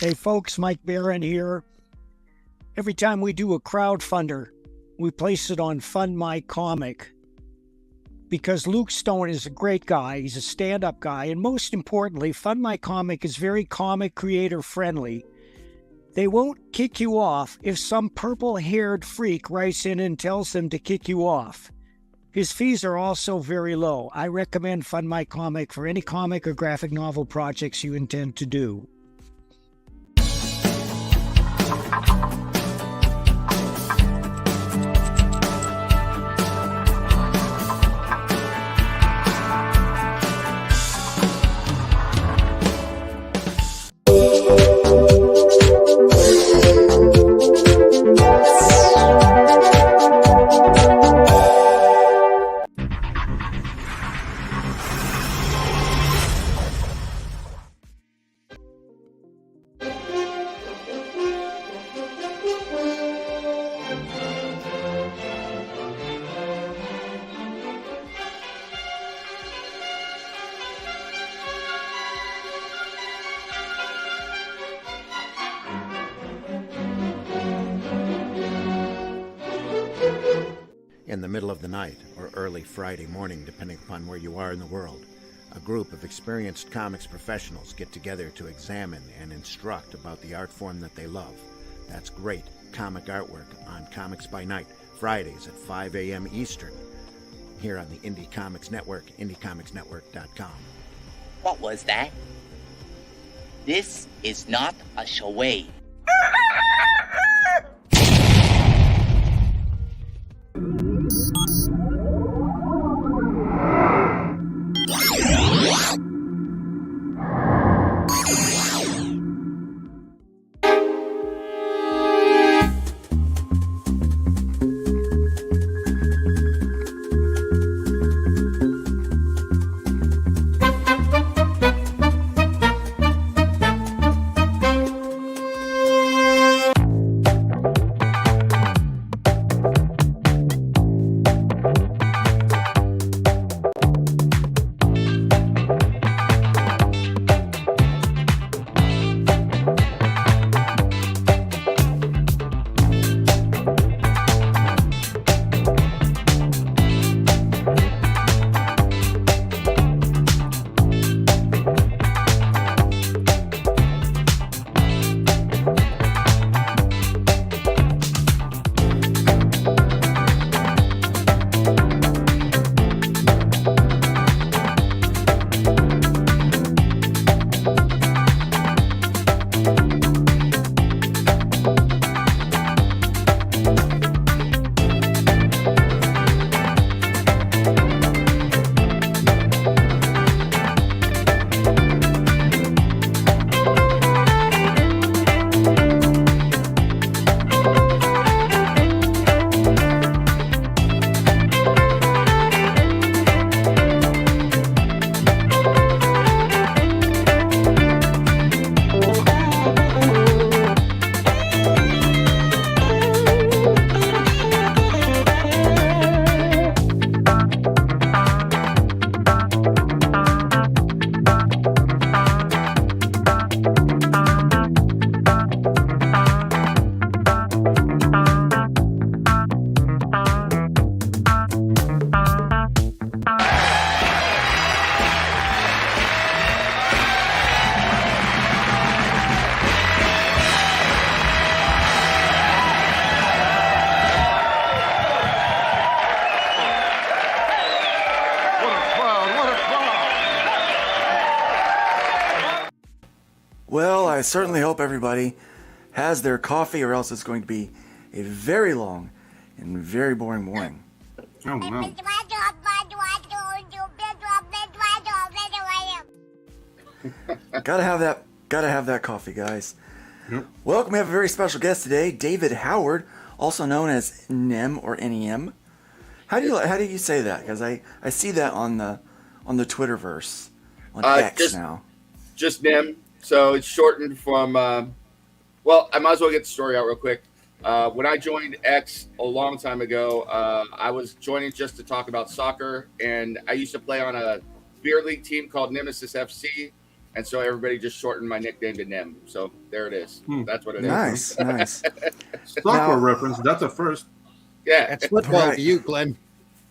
Hey folks, Mike Barron here. Every time we do a crowdfunder, we place it on FundMyComic because Luke Stone is a great guy. He's a stand-up guy. And most importantly, FundMyComic is very comic creator friendly. They won't kick you off if some purple-haired freak writes in and tells them to kick you off. His fees are also very low. I recommend FundMyComic for any comic or graphic novel projects you intend to do. In the middle of the night or early Friday morning, depending upon where you are in the world, a group of experienced comics professionals get together to examine and instruct about the art form that they love. That's great comic artwork on Comics by Night, Fridays at 5 a.m. Eastern, here on the Indie Comics Network, indiecomicsnetwork.com. What was that? This is not a charade. Well, I certainly hope everybody has their coffee, or else it's going to be a very long and very boring morning. Oh, no. Gotta have that coffee, guys. Yep. Welcome, we have a very special guest today, David Howard, also known as NEM or NEM. How do you say that? Because I see that on the Twitterverse, on X now. Just NEM. So it's shortened from, well, I might as well get the story out real quick. When I joined X a long time ago, I was joining just to talk about soccer, and I used to play on a beer league team called Nemesis FC. and so everybody just shortened my nickname to Nem. So there it is. That's what it is. Nice. Software reference. That's a first. Yeah. That's football Right. to you, Glenn.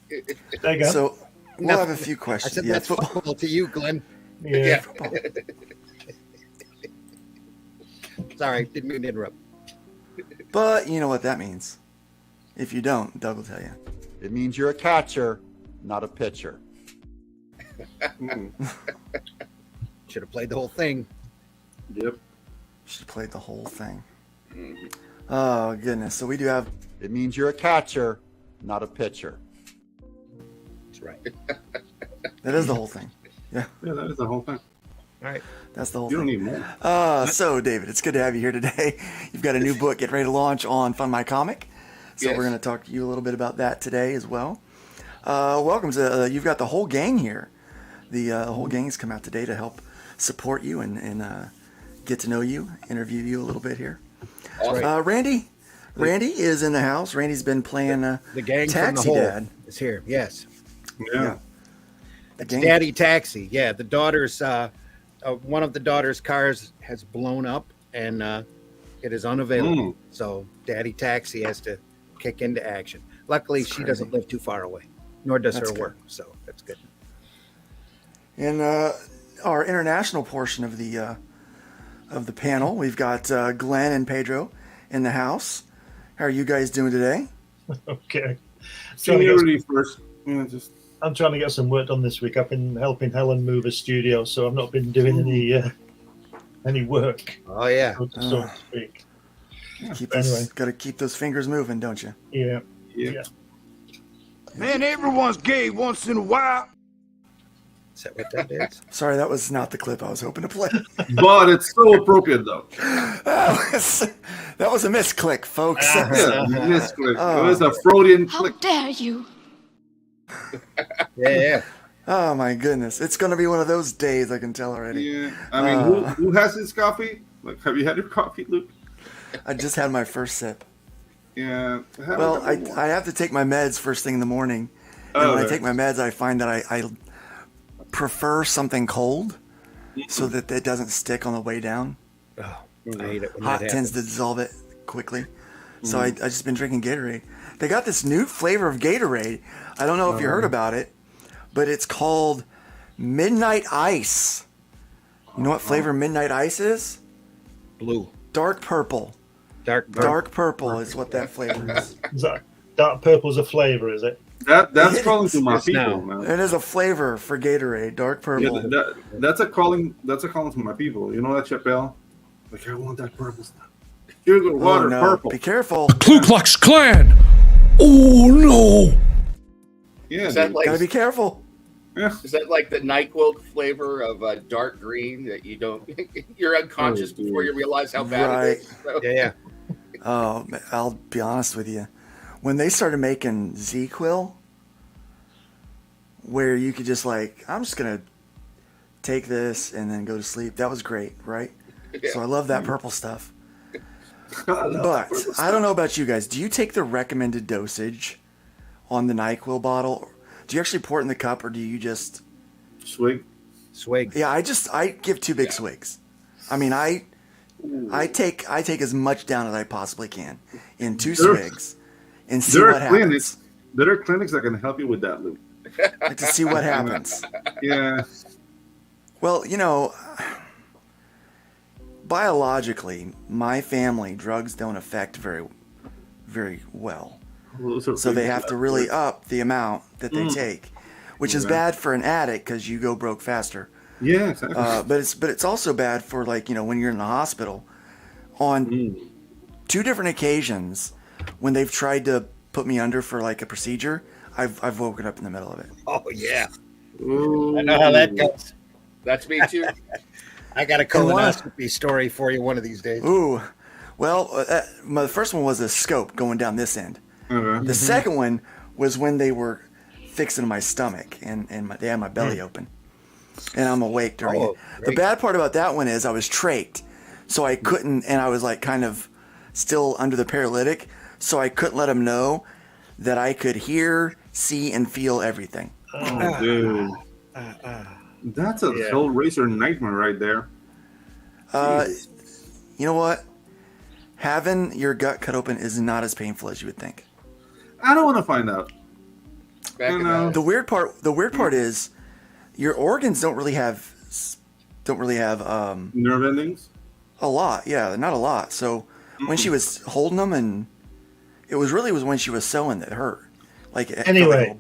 There you go. So we'll have a few questions. I said that's football to you, Glenn. yeah. Sorry, didn't mean to interrupt. But you know what that means. If you don't, Doug will tell you. It means you're a catcher, not a pitcher. Should have played the whole thing. Yep. Should have played the whole thing. Oh, goodness. So we do have... It means you're a catcher, not a pitcher. That's right. That is the whole thing. Yeah, Yeah, that is the whole thing. All right. that's the whole You don't thing. need more. So, David, it's good to have you here today. You've got a new book getting ready to launch on FundMyComic. So Yes. we're going to talk to you a little bit about that today as well. Welcome. You've got the whole gang here. The whole gang has come out today to help support you and get to know you, interview you a little bit here. Awesome. Randy is in the house. Randy's been playing The gang Taxi from the hole Dad. is here. Yes. Yeah. The gang. Daddy Taxi. Yeah, the daughter's one of the daughter's cars has blown up and it is unavailable. So Daddy Taxi has to kick into action. Luckily, That's she crazy. doesn't live too far away, nor does That's her good. work. So that's good. In our international portion of the panel, we've got Glenn and Pedro in the house. How are you guys doing today? Okay. Seniority first. Yeah, just I'm trying to get some work done this week. I've been helping Helen move a studio, so I've not been doing any work, Oh yeah. so to speak. Got to keep those fingers moving, don't you? Yeah. yeah. Man, everyone's gay once in a while. Is that what that is? Sorry, that was not the clip I was hoping to play. But it's so appropriate though. That was a misclick, folks. Yeah, misclick. Oh. It was a Freudian How click. dare you? Yeah. Oh my goodness, it's going to be one of those days. I can tell already. Yeah. I mean, who has his coffee? Like, have you had your coffee, Luke? I just had my first sip. Yeah. have a Well, couple more. I have to take my meds first thing in the morning. And Oh, when I okay. take my meds, I find that I prefer something cold so that it doesn't stick on the way down. Oh, I hate it when Hot that tends happens. to dissolve it quickly. So I just been drinking Gatorade. They got this new flavor of Gatorade. I don't know if you heard about it, but it's called Midnight Ice. You know what flavor Midnight Ice is? Blue. Dark purple. Dark purple is what that flavor is. Is that dark purple's a flavour, is it? That's It calling is. to my It's people, now. man. It is a flavor for Gatorade, dark Yeah, purple. that's a calling. That's a calling to my people. You know that, Chappelle? Like, I want that purple stuff. Sugar, water, Oh, no. purple. Be careful. Ku Klux Klan. Oh no. Yeah, Is that dude. like Gotta be careful. Yeah. is that like the NyQuil flavor of dark green that you don't you're unconscious Oh, before you realize how bad Right. it is? So, Yeah. Oh, I'll be honest with you. When they started making Z-Quil, where you could just like, I'm just gonna take this and then go to sleep. That was great, right? So I love that purple stuff. But I don't know about you guys. Do you take the recommended dosage on the NyQuil bottle? Do you actually pour it in the cup, or do you just? Swig. Swig. Yeah, I give two big swigs. I mean, I take as much down as I possibly can in two swigs, and see There what are clinics. happens. There are clinics that can help you with that, Luke. Like to see what happens. Yeah. Well, you know, biologically, my family, drugs don't affect very, very well. So they have to really up the amount that they take, which is Okay. bad for an addict because you go broke faster. Yeah, exactly. But it's also bad for, like, you know, when you're in the hospital. On two different occasions, when they've tried to put me under for like a procedure, I've woken up in the middle of it. Oh yeah. Ooh. I know how that goes. That's me too. I got a colonoscopy story for you one of these days. Ooh, well, my first one was a scope going down this end. Okay. The second one was when they were fixing my stomach and they had my belly open, and I'm awake during it. The great. bad part about that one is I was trached, so I couldn't, and I was like kind of still under the paralytic, so I couldn't let them know that I could hear, see, and feel everything. Oh, dude. That's a Hellraiser nightmare right there. You know what? Having your gut cut open is not as painful as you would think. I don't want to find out. The weird part is your organs don't really have nerve endings. A lot, yeah, not a lot. So when she was holding them, and it was when she was sewing that hurt. Like anyway,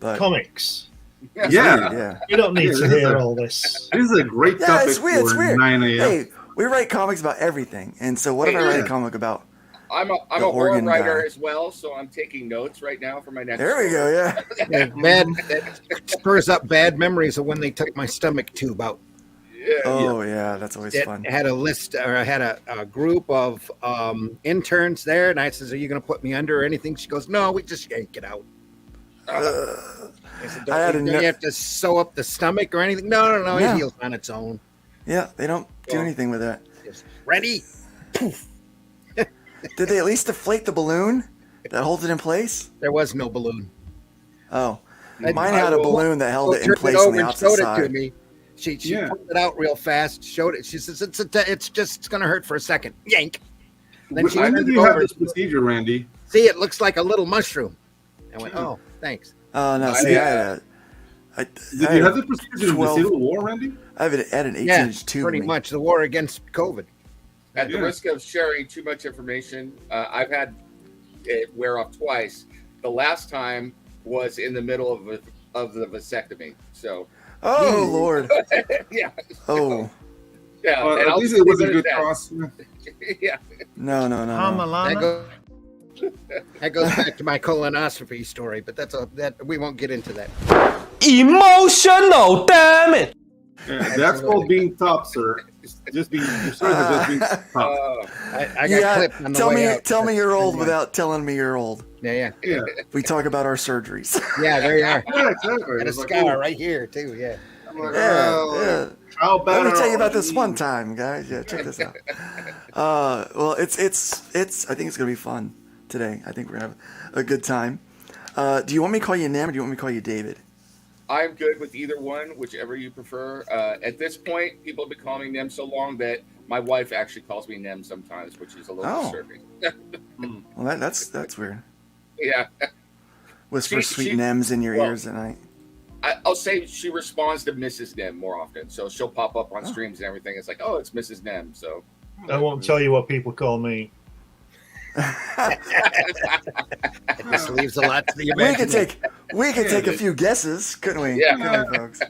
but, comics. Yeah. You don't need to hear all this. This is a great topic it's weird. for 9 a.m. Hey, we write comics about everything, and so what if I write a comic about? I'm a horror writer as well, so I'm taking notes right now for my next. There we go. Yeah. That spurs up bad memories of when they took my stomach tube out. Yeah, that's always fun. I had a list, or I had a group of interns there, and I says, "Are you going to put me under or anything?" She goes, "No, we just yank it out." I said, "Don't you have to sew up the stomach or anything?" No, it heals on its own. Yeah, they don't do anything with that. Just ready. Poof. Did they at least deflate the balloon that holds it in place? There was no balloon. Oh, mine had a balloon that held it in place on the opposite side. It to me. She pulled it out real fast, showed it. She says, it's going to hurt for a second. Yank. Then she when did you have this procedure, Randy? See, it looks like a little mushroom. I went, oh, thanks. Oh, no, see, did you have this procedure in the Civil War, Randy? I had an 18-inch tube. Pretty much. The war against COVID. At the risk of sharing too much information, I've had it wear off twice. The last time was in the middle of the vasectomy. So. Oh Lord. Yeah. Oh. Yeah. Well, at least it was a good cross. Yeah. No. That goes back to my colonoscopy story, but that we won't get into that. Emotional, damn it. Yeah, that's called being top, sir. Just being top. I got clipped on the way out. Tell me you're old without telling me you're old. Yeah. We talk about our surgeries. Yeah, there you are. Yeah, exactly. Got a scar right here too. Yeah. I'm like, yeah. How bad? Let me tell you about this one time, guys. Yeah, check this out. Well, it's. I think it's gonna be fun today. I think we're gonna have a good time. Do you want me to call you Nem, or do you want me to call you David? I'm good with either one, whichever you prefer. At this point, people have been calling me Nem so long that my wife actually calls me Nem sometimes, which is a little disturbing. Well, that's weird. Yeah. Whisper sweet Nems in your ears at night. I'll say she responds to Mrs. Nem more often, so she'll pop up on streams and everything. It's like, oh, it's Mrs. Nem. So I won't tell you what people call me. This leaves a lot to the imagination. We could take a few guesses, couldn't we? Yeah, couldn't we, folks.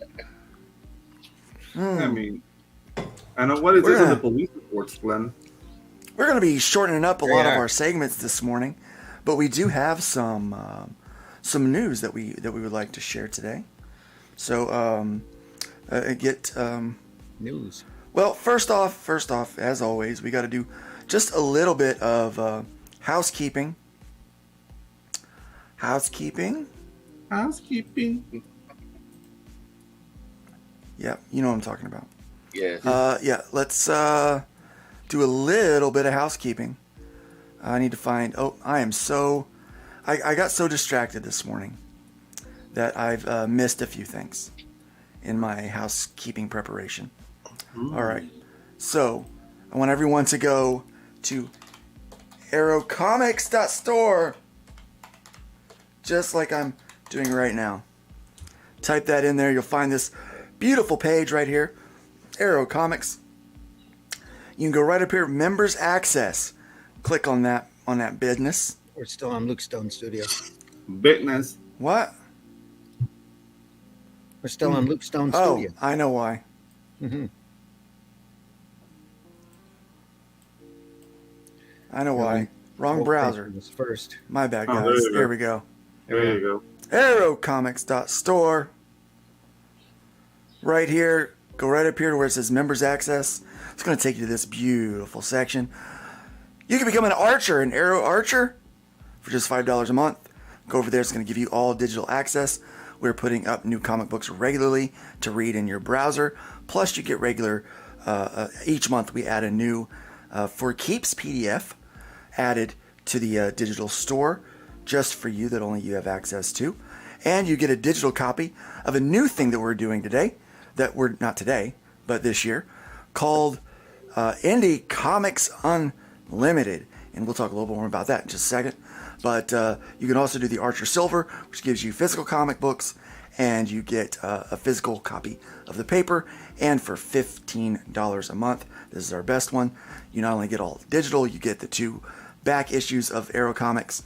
I mean, I know what is this in the police reports, Glenn. We're going to be shortening up a lot of our segments this morning, but we do have some news that we would like to share today. So get news. Well, first off, as always, we got to do just a little bit of housekeeping. Housekeeping. Yeah, you know what I'm talking about. Yeah. Yeah, let's do a little bit of housekeeping. I need to find. Oh, I got so distracted this morning that I've missed a few things in my housekeeping preparation. All right, so I want everyone to go to arrowcomics.store, just like I'm doing right now. Type that in there. You'll find this beautiful page right here, Arrow Comics. You can go right up here, Members Access. Click on that business. We're still on Luke Stone Studio. Business. What? We're still on Luke Stone Oh, Studio. I know why. Mm-hmm. I know why. Wrong browser. First. My bad, guys. There we go. There you go. Arrowcomics.store. Right here. Go right up here to where it says Members Access. It's going to take you to this beautiful section. You can become an archer, an Arrow Archer, for just $5 a month. Go over there. It's going to give you all digital access. We're putting up new comic books regularly to read in your browser. Plus, you get regular, each month we add a new For Keeps PDF added to the digital store just for you that only you have access to. And you get a digital copy of a new thing that we're doing today, that we're not today, but this year, called Indie Comics Unlimited. And we'll talk a little bit more about that in just a second. But you can also do the Archer Silver, which gives you physical comic books, and you get a physical copy of the paper. And for $15 a month, this is our best one. You not only get all digital, you get the 2 back issues of Arrow Comics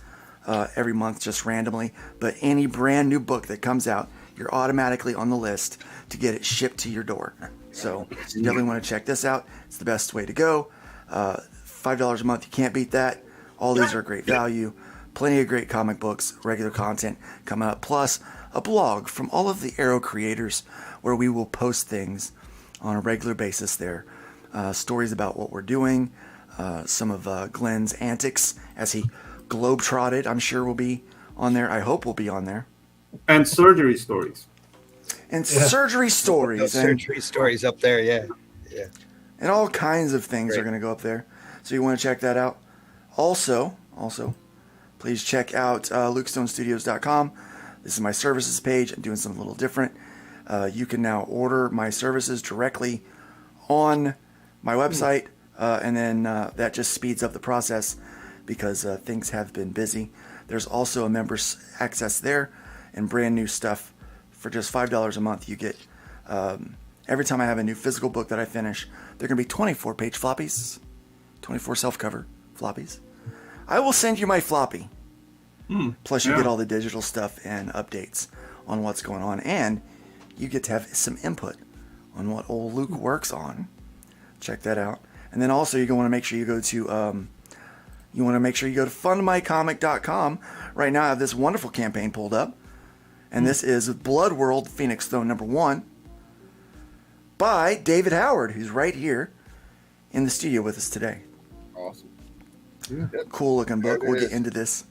every month just randomly. But any brand new book that comes out, you're automatically on the list to get it shipped to your door. So you definitely want to check this out. It's the best way to go. $5 a month, you can't beat that. All these are great value. Plenty of great comic books, regular content coming up, plus a blog from all of the Arrow creators where we will post things on a regular basis there. Stories about what we're doing, some of Glenn's antics as he globetrotted, I'm sure will be on there. I hope will be on there. And surgery stories. And surgery stories. Surgery stories up there, yeah. And all kinds of things are going to go up there. So you want to check that out. Also, please check out LukeStoneStudios.com. This is my services page. I'm doing something a little different. You can now order my services directly on my website, and then that just speeds up the process because things have been busy. There's also a members access there and brand new stuff for just $5 a month. You get, every time I have a new physical book that I finish, they're going to be 24-page floppies, 24 self-cover floppies. I will send you my floppy. Plus you get all the digital stuff and updates on what's going on, and you get to have some input on what old Luke works on. Check that out. And then also you want to make sure you go to FundMyComic.com. Right now I have this wonderful campaign pulled up, and this is Blood World Phoenix Throne #1 by David Howard, who's right here in the studio with us today. Awesome. Cool looking book. We'll get into this.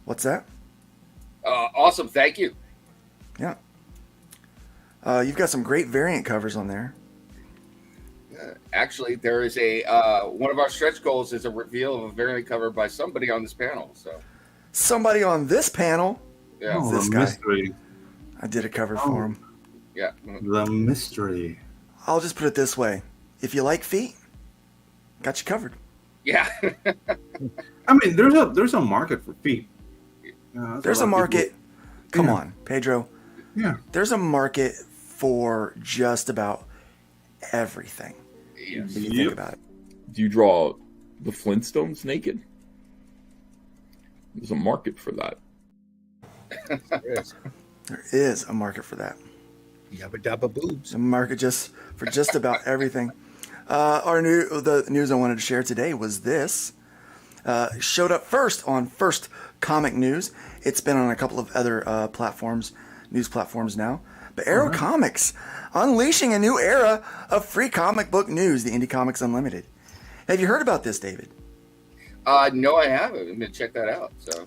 What's that? Awesome. Thank you. Yeah. You've got some great variant covers on there. Actually, there is a one of our stretch goals is a reveal of a variant cover by somebody on this panel. So somebody on this panel? Yeah. Oh, this the guy. mystery. I did a cover for him. Yeah. The mystery. I'll just put it this way. If you like feet, got you covered. Yeah. I mean, there's a market for feet. There's a market. Come on, Pedro. Yeah. There's a market for just about everything. Yes. If you think about it. Do you draw the Flintstones naked? There's a market for that. There is a market for that. Yabba dabba boobs. A market for just about everything. The news I wanted to share today was this. Showed up first on First Comic News. It's been on a couple of other news platforms now. But Arrow Comics, unleashing a new era of free comic book news, the Indie Comics Unlimited. Have you heard about this, David? No, I haven't. I'm going to check that out. So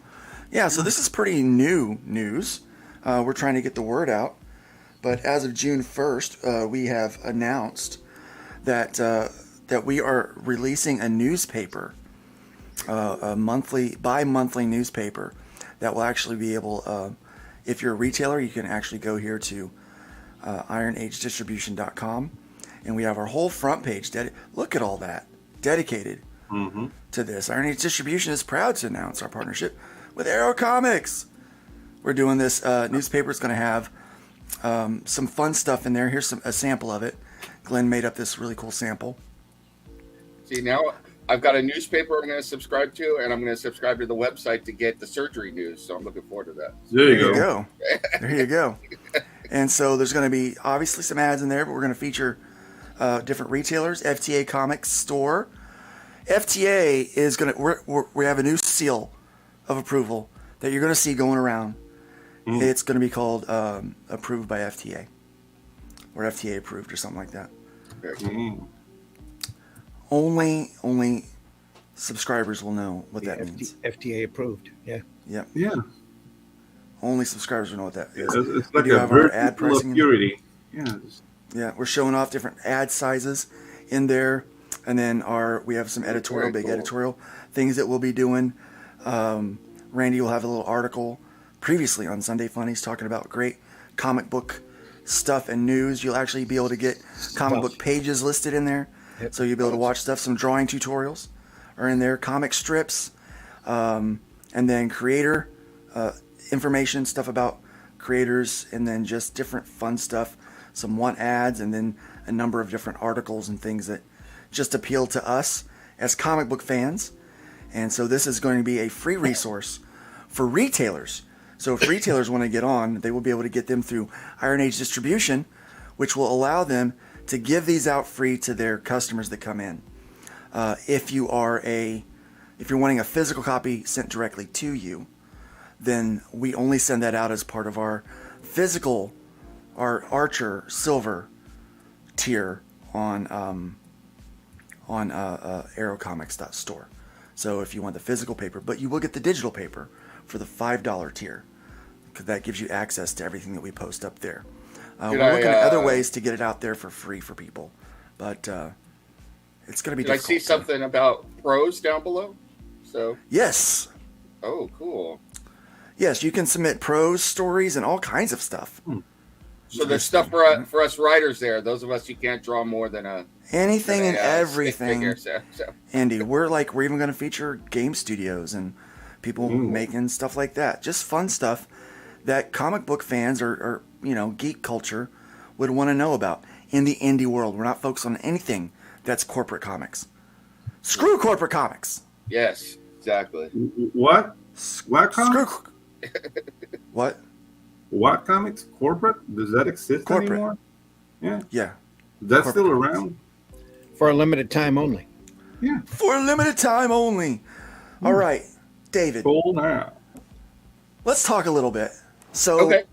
this is pretty new news. We're trying to get the word out. But as of June 1st, we have announced that we are releasing a newspaper, a bi-monthly newspaper that will actually be able, if you're a retailer, you can actually go here to ironagedistribution.com, and we have our whole front page. Look at all that, dedicated to this. Iron Age Distribution is proud to announce our partnership with Arrow Comics. We're doing this newspaper. It's going to have some fun stuff in there. Here's a sample of it. Glenn made up this really cool sample. See, now I've got a newspaper I'm going to subscribe to, and I'm going to subscribe to the website to get the surgery news. So I'm looking forward to that. There you go. There you go. And so there's going to be obviously some ads in there, but we're going to feature different retailers. FTA Comics Store. FTA is going to, we have a new seal of approval that you're going to see going around. It's going to be called approved by FTA or FTA approved or something like that. Only subscribers will know what that means. FTA approved. Yeah. Yep. Yeah. Only subscribers will know what that is. It's like we do a have our vertical ad pricing. purity. Yeah. Yeah, we're showing off different ad sizes in there, and then we have some editorial, editorial things that we'll be doing. Randy will have a little article previously on Sunday Funnies talking about great comic book stuff and news. You'll actually be able to get comic book pages listed in there. So you'll be able to watch stuff. Some drawing tutorials are in there, comic strips, and then creator information, stuff about creators, and then just different fun stuff. Some want ads, and then a number of different articles and things that just appeal to us as comic book fans. And so this is going to be a free resource for retailers. So if retailers want to get on, they will be able to get them through Iron Age distribution, which will allow them to give these out free to their customers that come in. If you're wanting a physical copy sent directly to you, then we only send that out as part of our Archer Silver tier on aerocomics.store. So if you want the physical paper, but you will get the digital paper for the $5 tier, because that gives you access to everything that we post up there. We're looking at other ways to get it out there for free for people, but it's going to be difficult. I see something about pros down below? So yes. Oh, cool. Yes, you can submit prose stories and all kinds of stuff. So there's stuff for us writers there. Those of us who can't draw more than anything and everything. Figure, Andy, we're even going to feature game studios and people making stuff like that. Just fun stuff that comic book fans or geek culture would want to know about in the indie world. We're not focused on anything that's corporate comics. Screw corporate comics. Yes, exactly. What? What comics? What? What comics? Corporate? Does that exist anymore? Yeah. Yeah. That's corporate still around? For a limited time only. Yeah. For a limited time only. All right, David. Cool now. Let's talk a little bit. So, okay.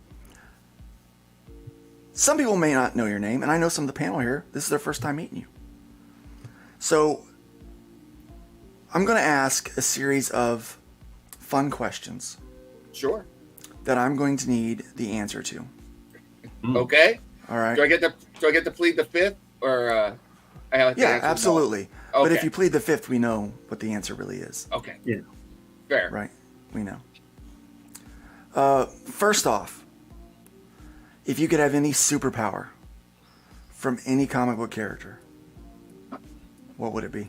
Some people may not know your name, and I know some of the panel here. This is their first time meeting you. So, I'm going to ask a series of fun questions. Sure. That I'm going to need the answer to. Okay. All right. Do I get to plead the fifth, or I have to yeah, absolutely. No? Okay. But if you plead the fifth, we know what the answer really is. Okay. Yeah. Fair. Right. We know. First off, if you could have any superpower from any comic book character, what would it be?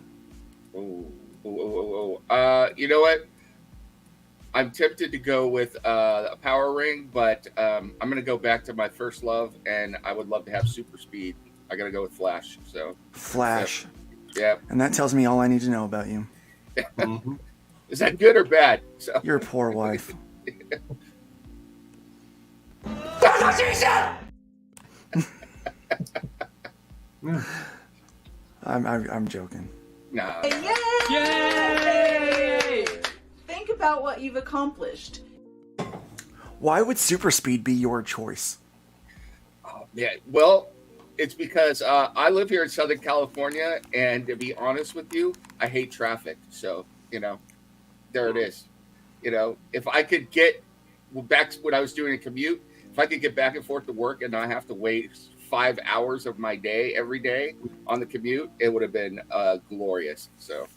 You know what? I'm tempted to go with a power ring, but I'm going to go back to my first love, and I would love to have super speed. I got to go with Flash. So Flash. Yeah. And that tells me all I need to know about you. Is that good or bad? So. Your poor wife. I'm joking. No. Yay! Think about what you've accomplished. Why would super speed be your choice? Oh, yeah. Well, it's because I live here in Southern California, and to be honest with you, I hate traffic. So, there it is. If I could get back when I was doing a commute, if I could get back and forth to work and not have to wait 5 hours of my day every day on the commute, it would have been glorious. So,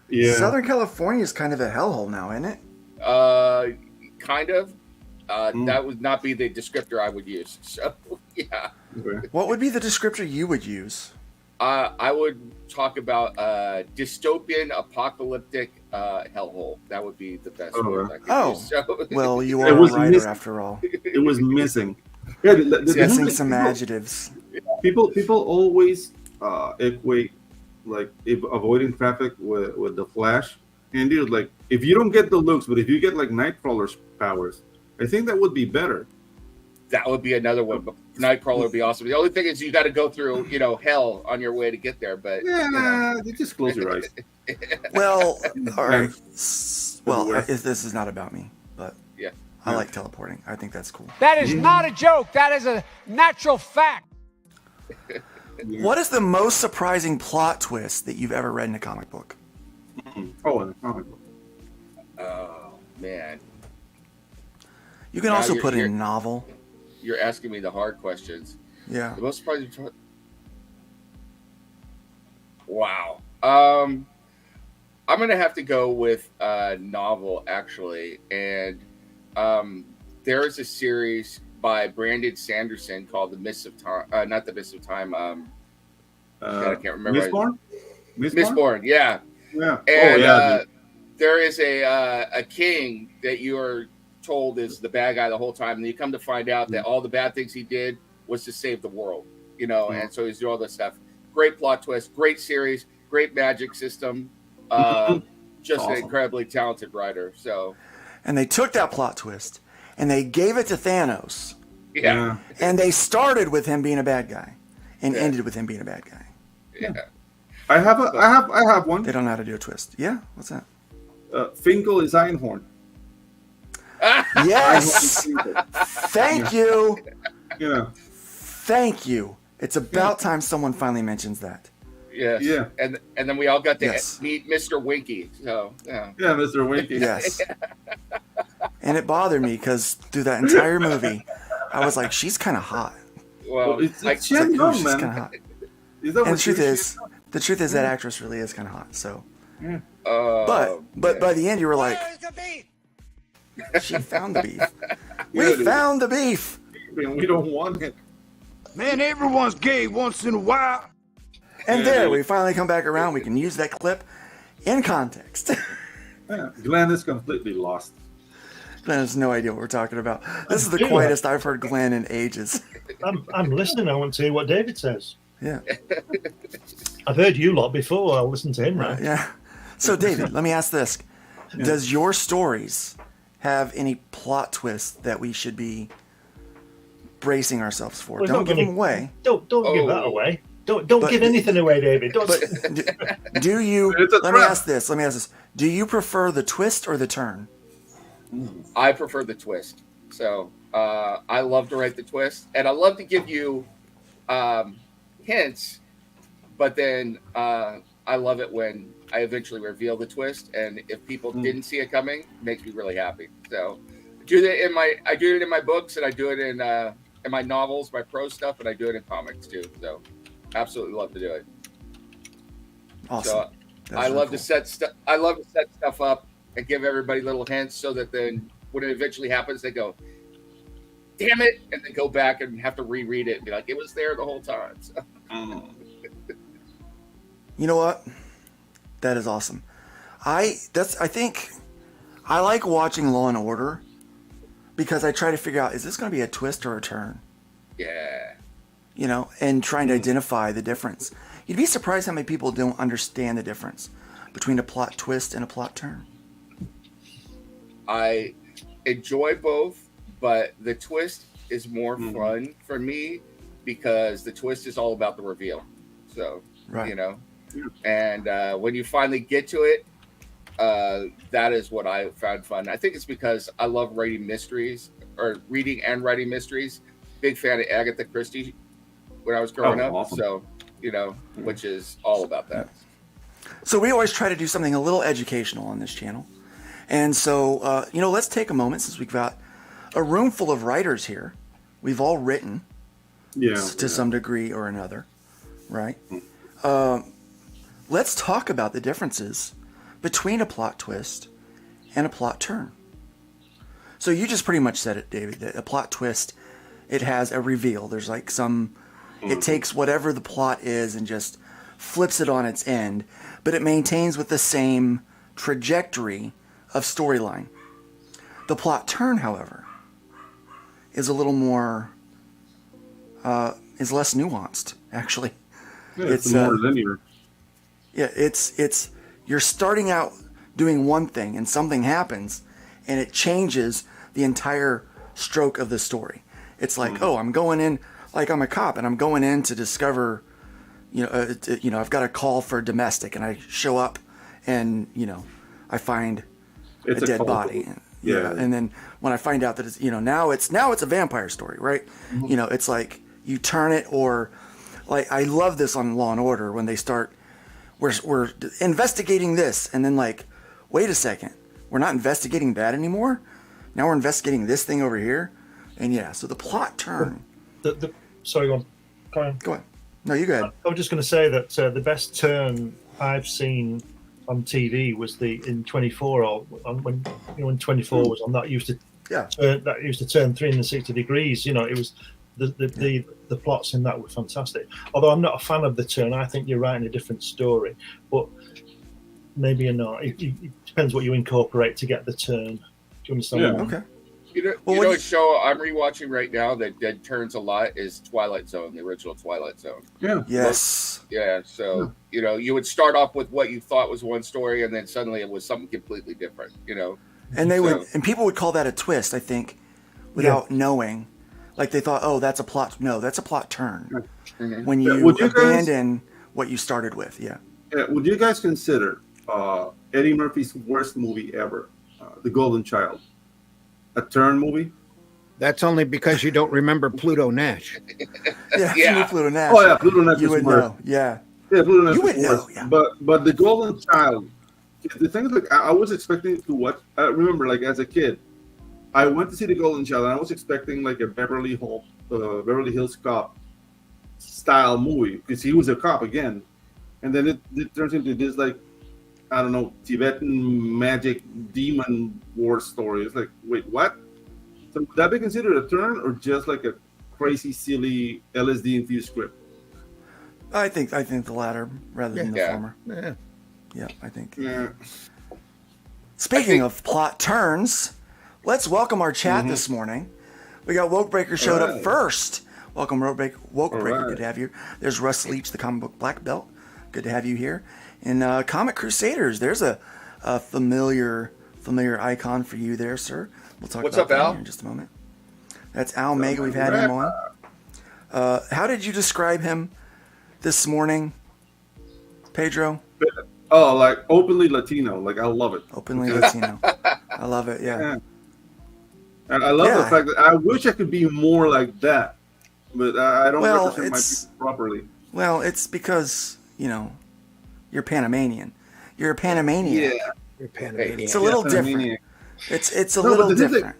yeah. Southern California is kind of a hellhole now, isn't it? Kind of. That would not be the descriptor I would use. So, yeah. Okay. What would be the descriptor you would use? I would talk about dystopian, apocalyptic hellhole. That would be the best word I could use. So, well, you are a writer after all. It was missing. Yeah, missing some adjectives. People always equate avoiding traffic with the Flash. And dude, if you don't get the looks, but if you get Nightcrawler's powers, I think that would be better. That would be another one. But Nightcrawler would be awesome. The only thing is you got to go through, hell on your way to get there. But just close your eyes. Well, all right. Well, this is not about me, but yeah, I like teleporting. I think that's cool. That is not a joke. That is a natural fact. What is the most surprising plot twist that you've ever read in a comic book? Oh, in a comic book. Oh man. You can also put in a novel. You're asking me the hard questions. Yeah. The most surprising. Wow. I'm gonna have to go with a novel actually, and there is a series by Brandon Sanderson called The Mists of Time. Not The Mists of Time. I can't remember. Mistborn? Mistborn, yeah. Yeah. And there is a king that you are told is the bad guy the whole time, and you come to find out that all the bad things he did was to save the world, and so he's doing all this stuff. Great plot twist, great series, great magic system, just Awesome. an incredibly talented writer. So, And they took that plot twist and they gave it to Thanos. yeah. And they started with him being a bad guy and ended with him being a bad guy. Yeah. I have one. They don't know how to do a twist. Yeah, what's that? Finkel is Einhorn. Yes. Thank you. Yeah. Thank you. It's about time someone finally mentions that. Yes. Yeah. And then we all got to Yes. meet Mr. Winky. So yeah. Yeah, Mr. Winky. Yes. And it bothered me because through that entire movie, I was like, she's kind of hot. Well, it's Like, Shen ooh, Yong, she's man. kind of hot. Is that And what the truth she- is that actress really is kind of hot. So, Yeah. but by the end, you were like, she found the beef. We found the beef. We don't want it. Man, everyone's gay once in a while. And there, we finally come back around. We can use that clip in context. Yeah. Glenn is completely lost. Glenn has no idea what we're talking about. This is the Yeah. quietest I've heard Glenn in ages. I'm listening. I want to hear what David says. Yeah. I've heard you lot before. I'll listen to him now. Yeah. So, David, let me ask this. Does your stories have any plot twists that we should be bracing ourselves for? Well, Don't not give gonna- them away. Don't give that away. Don't give anything away, David. Don't. Do you, It's a let me trap. ask this. Do you prefer the twist or the turn? I prefer the twist. So I love to write the twist, and I love to give you hints, but then I love it when I eventually reveal the twist, and if people didn't see it coming, it makes me really happy. So I do it in my books, and I do it in my novels, my prose stuff, and I do it in comics too. So absolutely love to do it. Awesome. So That's I really love cool. to set stuff. I love to set stuff up and give everybody little hints, so that then when it eventually happens, they go, "Damn it!" and then go back and have to reread it and be like, "It was there the whole time." So, You know what? That is awesome. I think I like watching Law and Order because I try to figure out, is this going to be a twist or a turn? yeah, And trying to identify the difference. You'd be surprised how many people don't understand the difference between a plot twist and a plot turn. I enjoy both, but the twist is more fun for me because the twist is all about the reveal. So, Right. And when you finally get to it, that is what I found fun. I think it's because I love writing mysteries, or reading and writing mysteries. Big fan of Agatha Christie when I was growing up. Awesome. So, which is all about that. So we always try to do something a little educational on this channel. And so, let's take a moment, since we've got a room full of writers here. We've all written to some degree or another, right? Let's talk about the differences between a plot twist and a plot turn. So you just pretty much said it, David, that a plot twist, it has a reveal. There's like it takes whatever the plot is and just flips it on its end, but it maintains with the same trajectory of storyline. The plot turn, however, is a little more, is less nuanced, actually. Yeah, it's more linear. Yeah, it's you're starting out doing one thing and something happens and it changes the entire stroke of the story. It's like, oh, I'm going in, like I'm a cop and I'm going in to discover, I've got a call for domestic, and I show up and, I find It's a a dead call. body. Yeah. And then when I find out that it's, now it's a vampire story, right? It's like you turn it, or like, I love this on Law and Order when they start, we're investigating this, and then like, wait a second, we're not investigating that anymore. Now we're investigating this thing over here. And so the plot turn. Sorry, go on. Carry on. Go on. No, you go ahead. I was just going to say that the best turn I've seen on TV was in 24, or when 24 was on. That used to Yeah. That used to turn 360 degrees. It was the plots in that were fantastic. Although I'm not a fan of the turn, I think you're writing a different story. But maybe you're not. It depends what you incorporate to get the turn. Do you understand? Yeah. Okay. A show I'm rewatching right now that turns a lot is Twilight Zone, the original Twilight Zone. Yeah. Yes. Yeah. So you would start off with what you thought was one story, and then suddenly it was something completely different. And people would call that a twist, I think, without knowing. Like they thought, oh, that's a plot. No, that's a plot turn. Mm-hmm. When you abandon what you started with. Yeah. Would you guys consider Eddie Murphy's worst movie ever, The Golden Child, a turn movie? That's only because you don't remember Pluto Nash. Yeah. Pluto Nash. Oh yeah, Pluto Nash. You would know. Yeah. Yeah, Pluto Nash. You would know. Yeah. But The Golden Child. The thing is, like, I was expecting to watch. I remember, like, as a kid, I went to see The Golden Child, and I was expecting like a Beverly Hills Cop style movie because he was a cop again, and then it turns into this, like, I don't know, Tibetan magic demon war story. It's like, wait, what? So would that be considered a turn, or just like a crazy, silly LSD infused script? I think the latter rather than the former. Yeah, I think. Yeah. Speaking of plot turns, let's welcome our chat this morning. We got Wokebreaker showed up first. Welcome, Wokebreaker. Good to have you. There's Russ Leach, the comic book black belt. Good to have you here. And Comic Crusaders, there's a familiar icon for you there, sir. We'll talk about that here in just a moment. That's Al Mega. We've had him on. How did you describe him this morning, Pedro? Oh, like openly Latino. Like, I love it. Openly Latino. I love it. Yeah. And I love the fact that I wish I could be more like that, but I don't represent my people properly. Well, it's because, you're Panamanian. You're a Panamanian. Yeah. You're Panamanian. It's a little different. It's a little different.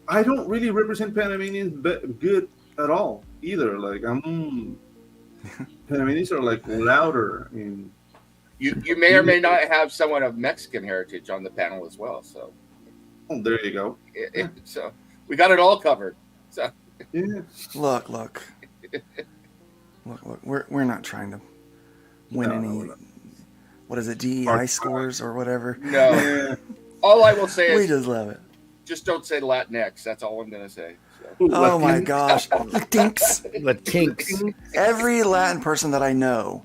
I don't really represent Panamanians good at all either. Like, Panamanians are like louder. I mean, you may or may not have someone of Mexican heritage on the panel as well. So, there you go. So we got it all covered. So, look. We're not trying to win any. What is it? DEI scores or whatever. No. All I will say is we just love it. Just don't say Latinx. That's all I'm gonna say. So. Oh my gosh, Latinx. Every Latin person that I know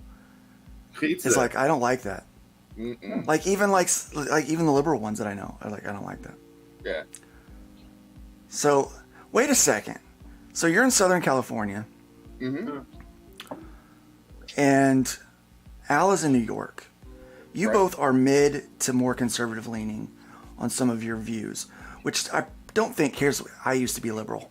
is like, I don't like that. Mm-mm. Like even the liberal ones that I know are like, I don't like that. Yeah. So wait a second. So you're in Southern California, and Al is in New York. You both are mid to more conservative leaning on some of your views, which I don't think. I used to be liberal,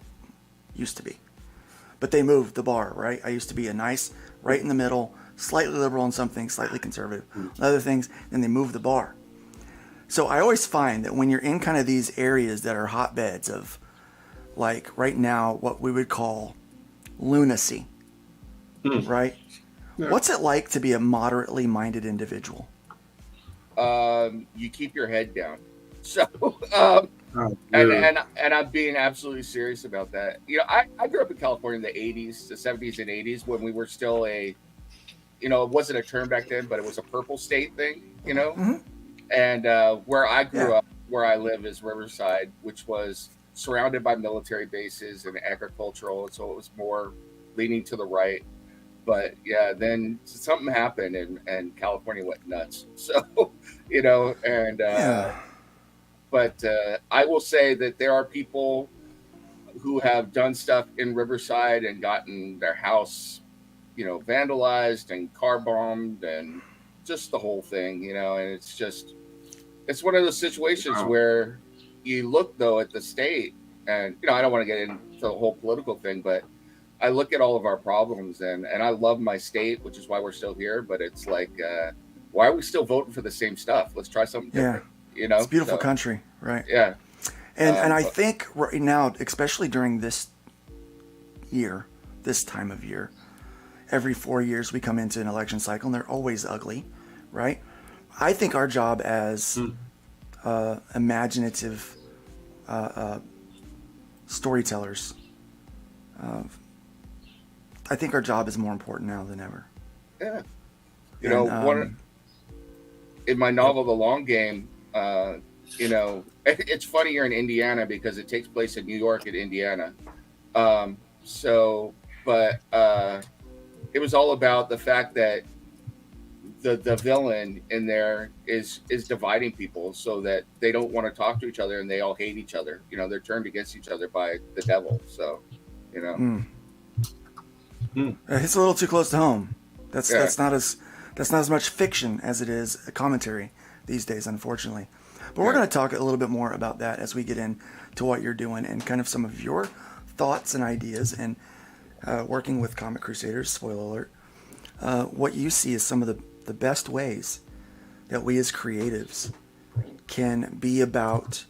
but they moved the bar, right? I used to be a nice right in the middle, slightly liberal on some things, slightly conservative on other things. Then they moved the bar. So I always find that when you're in kind of these areas that are hotbeds of, like right now, what we would call lunacy, right? Yeah. What's it like to be a moderately minded individual? You keep your head down. So, and I'm being absolutely serious about that. I grew up in California in the 80s, the 70s and 80s when we were still it wasn't a term back then, but it was a purple state thing, And where I grew up, where I live is Riverside, which was surrounded by military bases and agricultural. And so it was more leaning to the right. But then something happened and California went nuts. So, but I will say that there are people who have done stuff in Riverside and gotten their house, vandalized and car bombed and just the whole thing, and it's one of those situations where you look though at the state and, I don't want to get into the whole political thing, but I look at all of our problems and I love my state, which is why we're still here. But it's like, why are we still voting for the same stuff? Let's try something different. It's a beautiful country, right? Yeah. And I think right now, especially during this time of year, every 4 years we come into an election cycle and they're always ugly, right? I think our job as imaginative storytellers. I think our job is more important now than ever. Yeah. You know, in my novel, The Long Game, you know, it's funny you're in Indiana because it takes place in New York and Indiana. But it was all about the fact that the villain in there is dividing people so that they don't want to talk to each other and they all hate each other. You know, they're turned against each other by the devil. So, you know, It's a little too close to home. That's not as much fiction as it is a commentary these days, unfortunately. But we're going to talk a little bit more about that as we get into what you're doing and kind of some of your thoughts and ideas and working with Comic Crusaders. Spoiler alert. What you see is some of the best ways that we as creatives can be about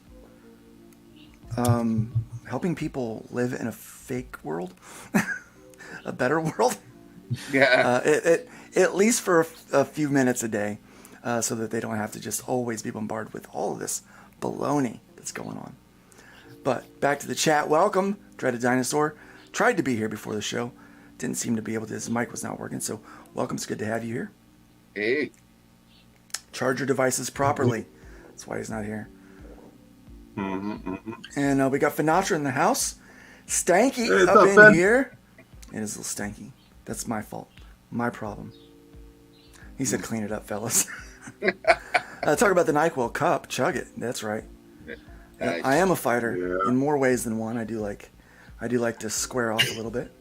helping people live in a fake world, a better world. Yeah. At least for a few minutes a day, so that they don't have to just always be bombarded with all of this baloney that's going on. But back to the chat. Welcome, Dreaded Dinosaur. Tried to be here before the show. Didn't seem to be able to. His mic was not working. So welcome. It's good to have you here. Hey. Charge your devices properly. That's why he's not here. And we got Finatra in the house. Stanky up in here. It is a little stanky. That's my fault. My problem. He said, clean it up, fellas. Talk about the NyQuil cup. Chug it. That's right. Nice. I am a fighter in more ways than one. I do like to square off a little bit.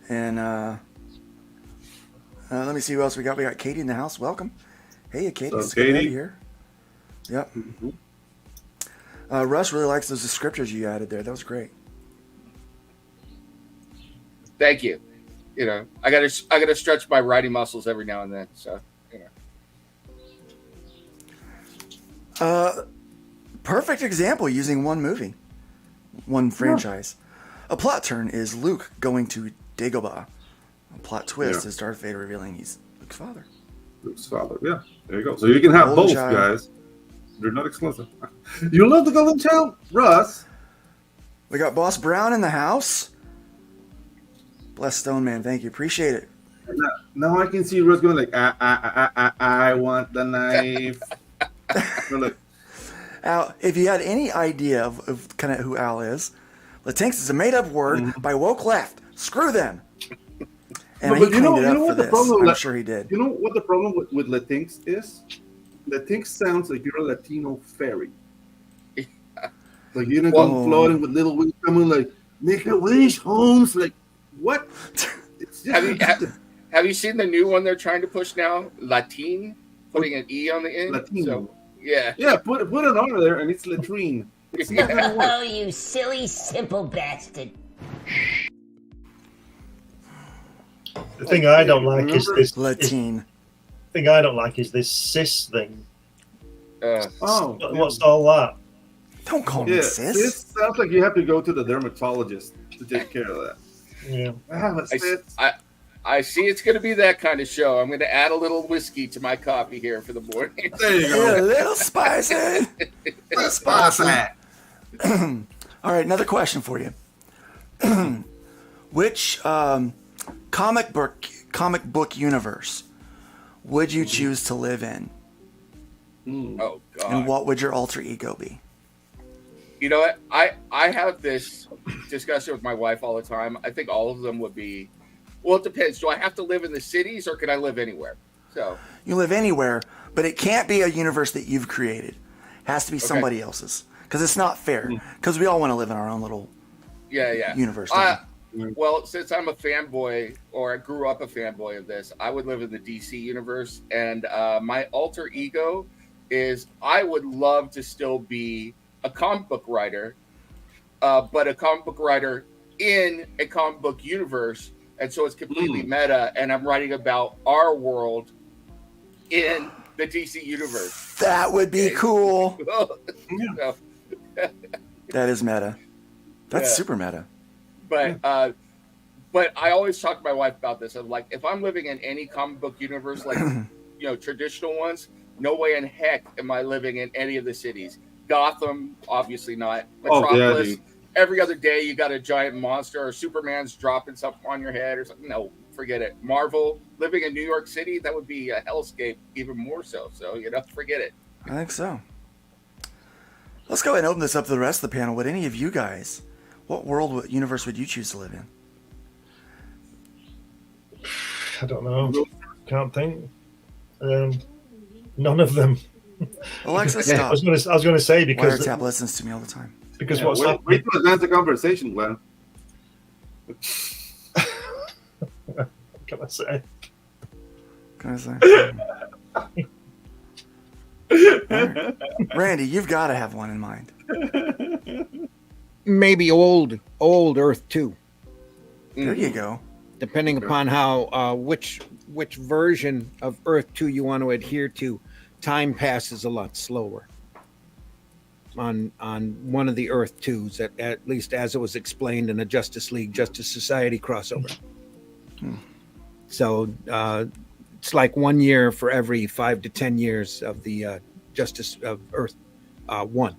And let me see who else we got. We got Katie in the house. Welcome. Hey, Katie. It's good to have you here. Yep. Russ really likes those descriptors you added there. That was great. Thank you. You know, I gotta stretch my writing muscles every now and then. So, you know. Perfect example using one movie, one franchise. A plot turn is Luke going to Dagobah. A plot twist is Darth Vader revealing he's Luke's father. Luke's father, yeah. There you go. So you can have both, guys. They're not exclusive. You love the Golden Child, Russ. We got Boss Brown in the house. Bless Stone Man, thank you, appreciate it. Now I can see Russ going like, I want the knife. Look. Al, if you had any idea of kind of who Al is, Latinx is a made-up word by woke left. Screw them. And he cleaned it up for this. I'm sure he did. You know what the problem with Latinx is? Latinx sounds like you're a Latino fairy. Like you're gonna go floating with little wings coming like, make a wish, Holmes. Like, what? Have you seen the new one they're trying to push now? Latine, putting an E on the end. Latino. So, yeah. Yeah, put an R there and it's latrine. It's not gonna work. Oh, you silly, simple bastard. The thing I don't like is this Latine. The thing I don't like is this cis thing. What's all that? Don't call me cis. Cis sounds like you have to go to the dermatologist to take care of that. Yeah. I see it's going to be that kind of show. I'm going to add a little whiskey to my coffee here for the morning. There you go. Yeah, a little spicy. Little spicy. All right, another question for you. Which comic book universe would you choose to live in? Oh, God. And what would your alter ego be? You know what? I have this discussion with my wife all the time. I think all of them would be, well, it depends. Do I have to live in the cities or can I live anywhere? So you live anywhere, but it can't be a universe that you've created. It has to be somebody else's. Because it's not fair. Because we all want to live in our own little universe. Well, since I'm a fanboy, or I grew up a fanboy of this, I would live in the DC universe. And my alter ego is I would love to still be a comic book writer, but a comic book writer in a comic book universe. And so it's completely meta, and I'm writing about our world in the DC universe. That would be cool. So, that is meta. That's super meta. But I always talk to my wife about this. I'm like, if I'm living in any comic book universe, like traditional ones, no way in heck am I living in any of the cities. Gotham, obviously not. Metropolis, every other day you got a giant monster or Superman's dropping something on your head or something. No, forget it. Marvel, living in New York City, that would be a hellscape even more so. So, forget it. I think so. Let's go ahead and open this up to the rest of the panel. Would any of you guys, what universe would you choose to live in? I don't know. Can't think. None of them. Alexa, stop. I was going to say because Wiretap listens to me all the time. Because wait to advance the conversation, Glenn. What can I say? Right. Randy, you've got to have one in mind. Maybe old Earth 2. There you go. Depending upon how which version of Earth 2 you want to adhere to, time passes a lot slower. On one of the Earth 2s, at least as it was explained in a Justice League Justice Society crossover. So it's like 1 year for every 5 to 10 years of the Justice of Earth 1.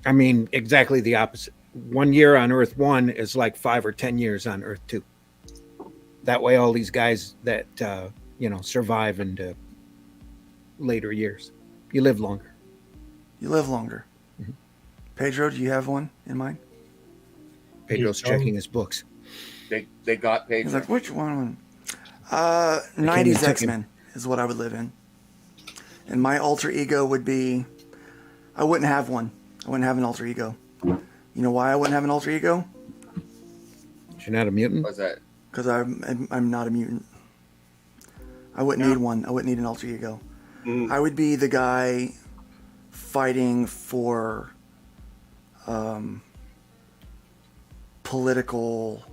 I mean, exactly the opposite. 1 year on Earth 1 is like 5 or 10 years on Earth 2. That way, all these guys that survive into later years, you live longer. Mm-hmm. Pedro, do you have one in mind? Pedro's checking his books. They got Pedro. He's like, which one? 90s X-Men is what I would live in. And my alter ego would be, I wouldn't have one. I wouldn't have an alter ego. You know why I wouldn't have an alter ego? You're not a mutant? What's that? Because I'm not a mutant. I wouldn't need one. I wouldn't need an alter ego. I would be the guy fighting for political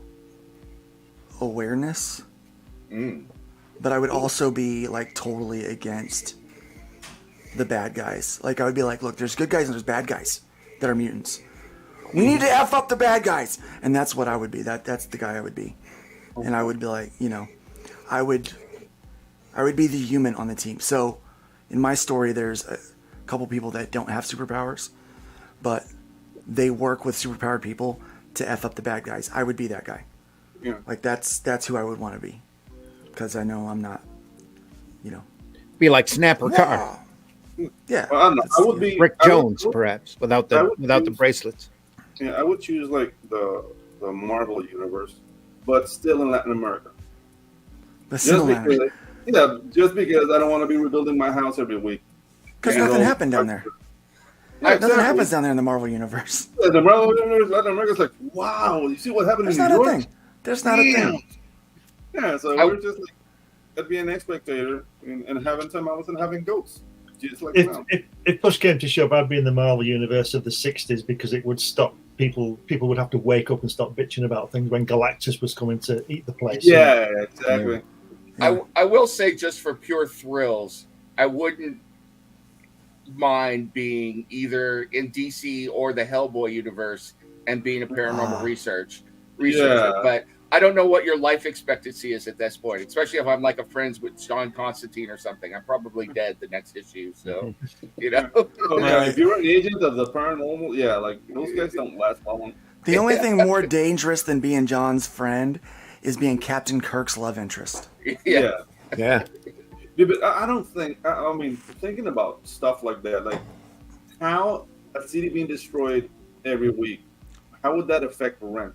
awareness. But I would also be like totally against the bad guys. Like I would be like, look, there's good guys and there's bad guys that are mutants. We need to F up the bad guys. And that's what I would be. That's the guy I would be. And I would be like, I would be the human on the team. So in my story, there's a couple people that don't have superpowers, but they work with superpowered people to F up the bad guys. I would be that guy. Yeah. Like that's who I would want to be. Because I know I'm not, Be like Snapper Carr. Yeah. Well, I don't know. I would be Rick Jones, perhaps, without the bracelets. Yeah, I would choose like the Marvel universe, but still in Latin America. Just because I don't want to be rebuilding my house every week. Because nothing happened down there. Nothing happens down there in the Marvel universe. Yeah, the Marvel universe, Latin America's like, wow, you see what happened in New York? There's not a thing. Yeah, so we're just like, I'd be an spectator and having some hours and having goats. Just like if push came to shove, I'd be in the Marvel universe of the 60s because it would stop people would have to wake up and stop bitching about things when Galactus was coming to eat the place. Yeah, exactly. I will say, just for pure thrills, I wouldn't mind being either in DC or the Hellboy universe and being a paranormal researcher. Yeah. But I don't know what your life expectancy is at this point, especially if I'm like a friends with Sean Constantine or something. I'm probably dead the next issue. So, if you're an agent of the paranormal, like those guys don't last long. The only thing more dangerous than being John's friend is being Captain Kirk's love interest. Yeah. Yeah, but I don't think. I mean, thinking about stuff like that, like how a city being destroyed every week, how would that affect rent?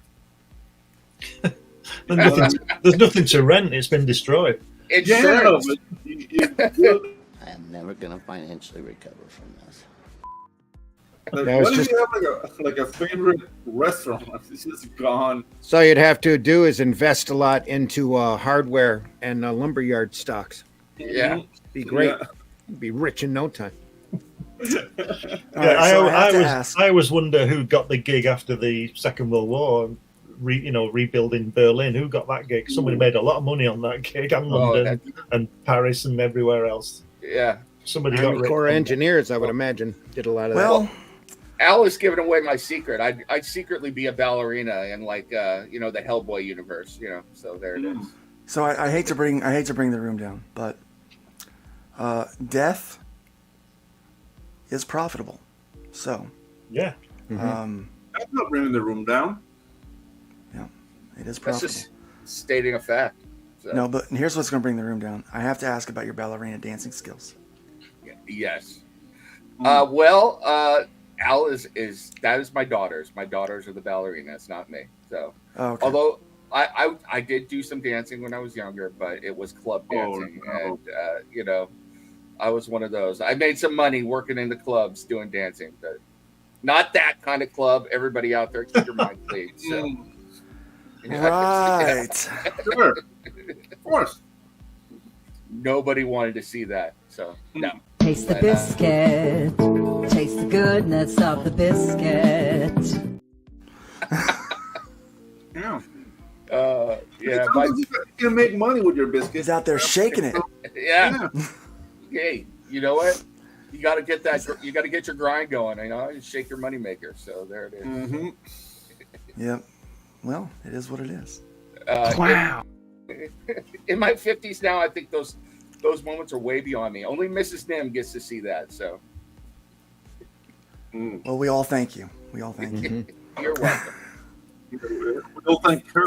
There's nothing to rent. It's been destroyed. Insurance. I am never going to financially recover from this. Like, what if you have like a favorite restaurant? It's just gone. So all you'd have to do is invest a lot into hardware and lumberyard stocks. Yeah, be great. Yeah. Be rich in no time. I always wonder who got the gig after the Second World War. Rebuilding Berlin. Who got that gig? Somebody made a lot of money on that gig, and London and Paris and everywhere else. Yeah, somebody got Corps engineers. I would imagine did a lot of that. Well, Al is giving away my secret. I'd secretly be a ballerina in the Hellboy universe. So there it is. So I hate to bring the room down, but death is profitable. So yeah. That's not bringing the room down. Yeah, it is That's profitable. just stating a fact. So, No, but here's what's going to bring the room down. I have to ask about your ballerina dancing skills. yes. Al that is my daughters. My daughters are the ballerinas, not me. So, Okay. although I did do some dancing when I was younger, but it was club dancing, and I was one of those. I made some money working in the clubs doing dancing, but not that kind of club. Everybody out there, keep your mind clean. So, Right. Sure. Of course. Nobody wanted to see that. So no. Taste the biscuit. Taste the goodness of the biscuit. Yeah. Yeah. Sometimes you can make money with your biscuits. He's out there shaking it. Yeah. Hey, you know what? You got to get that. You got to get your grind going. You shake your money maker. So there it is. Mm-hmm. Yep. Well, it is what it is. Wow. In my 50s now, I think those moments are way beyond me. Only Mrs. Nim gets to see that. So. Well, we all thank you. We all thank you. You're welcome. We'll thank her.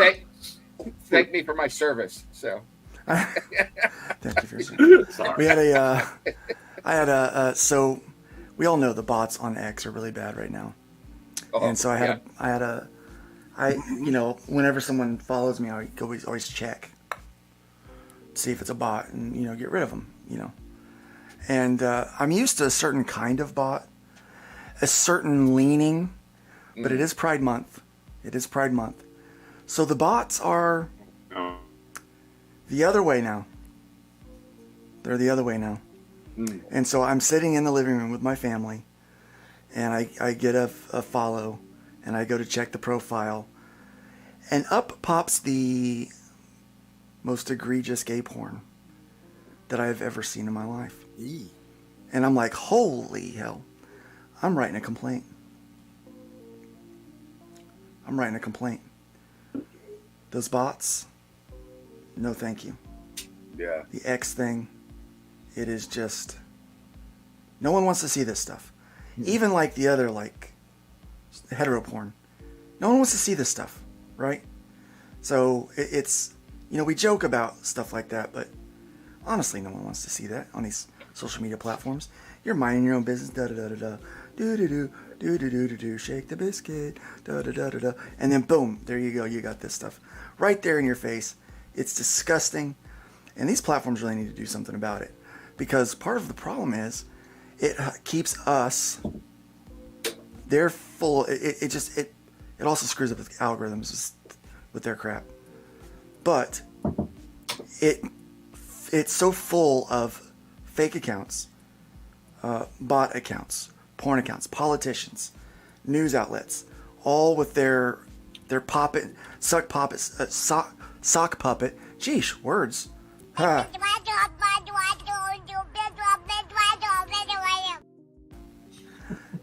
Thank me for my service. So. Thank you for your service. We had so we all know the bots on X are really bad right now. And so whenever someone follows me, I always check, see if it's a bot, and get rid of them. And I'm used to a certain kind of bot, a certain leaning, but it is Pride Month. So the bots are the other way now. They're the other way now. And so I'm sitting in the living room with my family, and I get a follow, and I go to check the profile, and up pops the most egregious gay porn that I've ever seen in my life. And I'm like, holy hell, I'm writing a complaint. Those bots, no thank you. Yeah. The X thing, it is just, no one wants to see this stuff. Even like the other, like, hetero porn. No one wants to see this stuff, right? So it's, we joke about stuff like that, but honestly, no one wants to see that on these social media platforms. You're minding your own business, da-da-da-da-da, do-do-do, do-do-do-do-do, shake the biscuit, da-da-da-da-da, and then boom, there you go, you got this stuff right there in your face. It's disgusting, and these platforms really need to do something about it, because part of the problem is it keeps us, they're full, it also screws up the algorithms with their crap, but it's so full of fake accounts, bot accounts, porn accounts, politicians, news outlets, all with their sock puppet, geesh, words. Ha.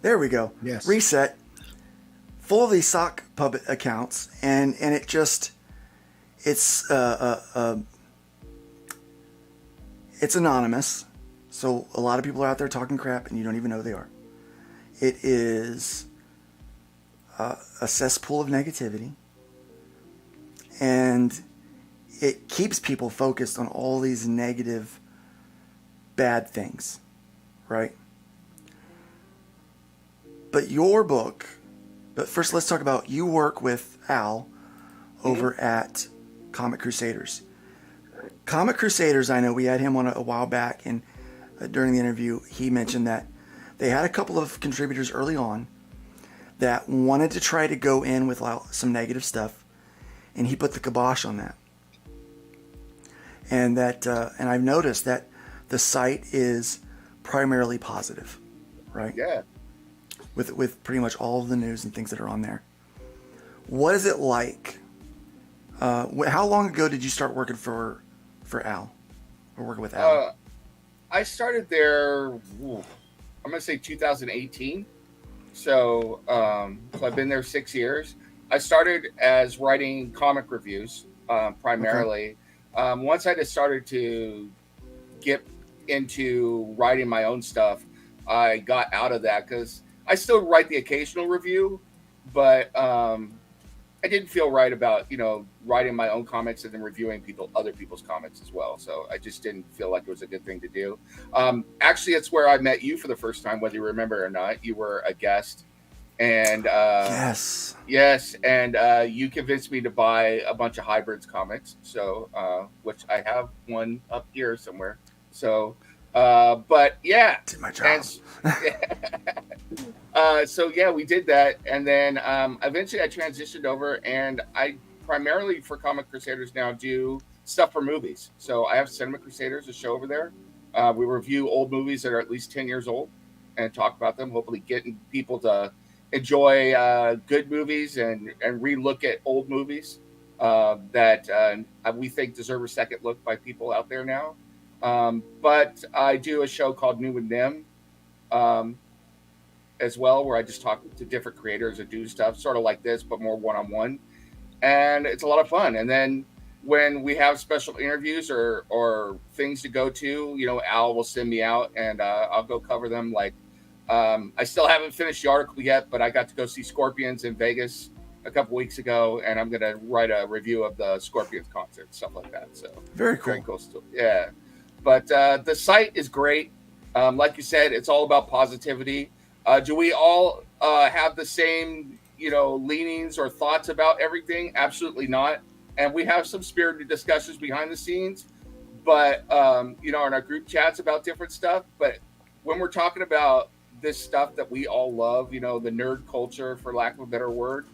There we go. Yes. Reset. Full of these sock puppet accounts, and it just, it's anonymous, so a lot of people are out there talking crap, and you don't even know who they are. It is a cesspool of negativity, and it keeps people focused on all these negative, bad things, right? But first let's talk about, you work with Al over at Comic Crusaders. Comic Crusaders, I know we had him on a while back, and during the interview, he mentioned that they had a couple of contributors early on that wanted to try to go in with some negative stuff, and he put the kibosh on that. And and I've noticed that the site is primarily positive, right? Yeah. With pretty much all of the news and things that are on there. What is it like? How long ago did you start working for Al, or working with Al? I started there, I'm going to say 2018. So I've been there 6 years. I started as writing comic reviews primarily. Okay. Once I just started to get into writing my own stuff, I got out of that because I still write the occasional review, but I didn't feel right about, writing my own comics and then reviewing other people's comics as well. So I just didn't feel like it was a good thing to do. Actually, it's where I met you for the first time, whether you remember or not. You were a guest, and yes, and you convinced me to buy a bunch of Hybrids comics. So, which I have one up here somewhere. So, but yeah, did my job. So yeah, we did that, and then eventually I transitioned over, and I primarily for Comic Crusaders now do stuff for movies. So I have Cinema Crusaders, a show over there. We review old movies that are at least 10 years old and talk about them, hopefully getting people to enjoy good movies and relook at old movies that we think deserve a second look by people out there now. But I do a show called New with Them as well, where I just talk to different creators and do stuff sort of like this, but more one-on-one. And it's a lot of fun. And then when we have special interviews or things to go to, Al will send me out and I'll go cover them. Like, I still haven't finished the article yet, but I got to go see Scorpions in Vegas a couple weeks ago, and I'm going to write a review of the Scorpions concert, stuff like that. So very cool stuff. Yeah. But the site is great. Like you said, it's all about positivity. Do we all have the same, leanings or thoughts about everything? Absolutely not. And we have some spirited discussions behind the scenes, but, in our group chats about different stuff. But when we're talking about this stuff that we all love, the nerd culture, for lack of a better word,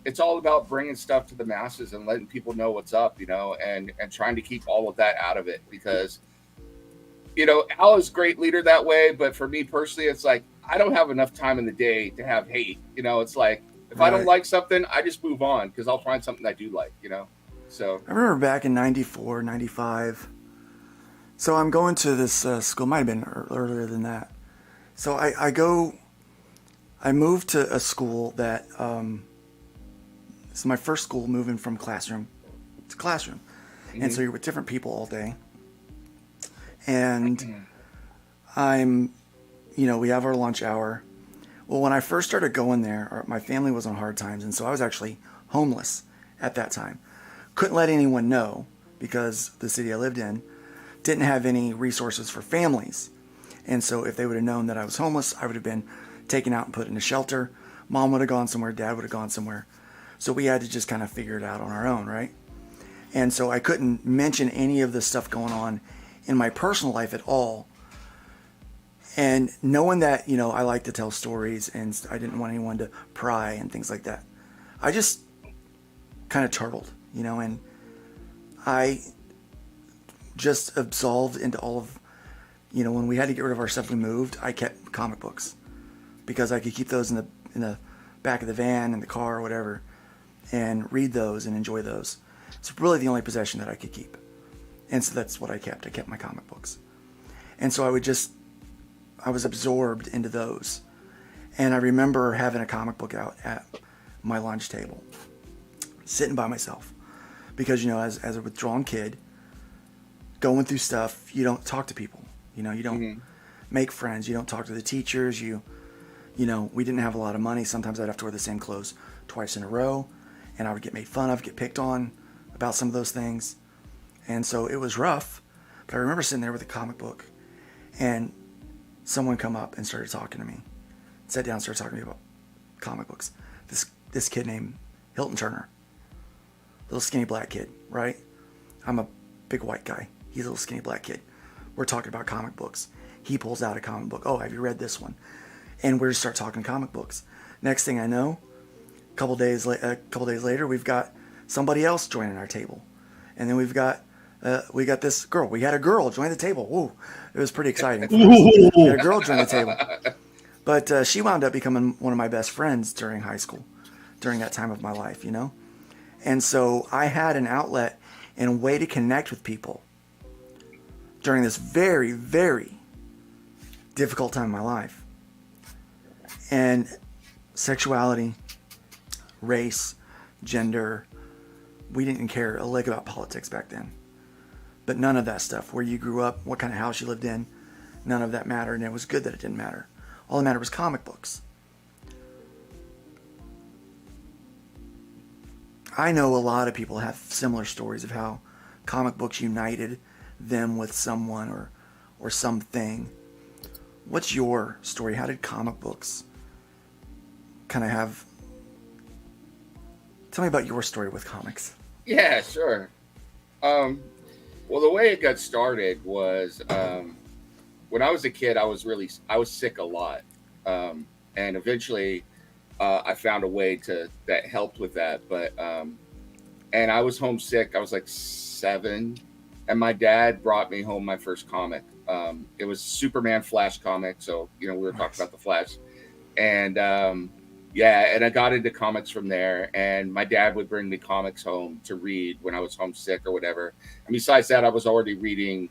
it's all about bringing stuff to the masses and letting people know what's up, and trying to keep all of that out of it, because Al is a great leader that way. But for me personally, it's like, I don't have enough time in the day to have hate. It's like, if I don't like something, I just move on, because I'll find something I do like, So I remember back in 94, 95. So I'm going to this school, might have been earlier than that. So I moved to a school that, this is my first school moving from classroom to classroom. Mm-hmm. And so you're with different people all day. And we have our lunch hour. Well, when I first started going there, my family was on hard times, and so I was actually homeless at that time. Couldn't let anyone know, because the city I lived in didn't have any resources for families. And so if they would have known that I was homeless, I would have been taken out and put in a shelter. Mom would have gone somewhere, Dad would have gone somewhere. So we had to just kind of figure it out on our own, right? And so I couldn't mention any of the stuff going on in my personal life at all. And knowing that, I like to tell stories, and I didn't want anyone to pry and things like that, I just kind of turtled, and I just absolved into all of, when we had to get rid of our stuff, we moved, I kept comic books, because I could keep those in the back of the van, in the car, or whatever, and read those and enjoy those. It's really the only possession that I could keep. And so that's what I kept. I kept my comic books. And so I was absorbed into those. And I remember having a comic book out at my lunch table, sitting by myself. Because, as a withdrawn kid, going through stuff, you don't talk to people. You don't make friends. You don't talk to the teachers. We didn't have a lot of money. Sometimes I'd have to wear the same clothes twice in a row. And I would get made fun of, get picked on about some of those things. And so it was rough. But I remember sitting there with a comic book, and someone come up and started talking to me. Sat down and started talking to me about comic books. This kid named Hilton Turner. Little skinny black kid, right? I'm a big white guy. He's a little skinny black kid. We're talking about comic books. He pulls out a comic book. Oh, have you read this one? And we start talking comic books. Next thing I know, a couple days later, we've got somebody else joining our table. And then we got this girl. We had a girl join the table. Woo. It was pretty exciting. We had a girl join the table. But she wound up becoming one of my best friends during high school, during that time of my life, And so I had an outlet and a way to connect with people during this very, very difficult time in my life. And sexuality, race, gender, we didn't care a lick about politics back then. But none of that stuff, where you grew up, what kind of house you lived in, none of that mattered. And it was good that it didn't matter. All that mattered was comic books. I know a lot of people have similar stories of how comic books united them with someone or something. What's your story? How did comic books kind of have... Tell me about your story with comics. Yeah, sure. Well, the way it got started was when I was a kid, I was sick a lot. And eventually I found a way that helped with that. But, and I was homesick. I was like 7, and my dad brought me home my first comic. It was Superman Flash comic. So, we were talking about the Flash, and, and I got into comics from there, and my dad would bring me comics home to read when I was homesick or whatever. And besides that, I was already reading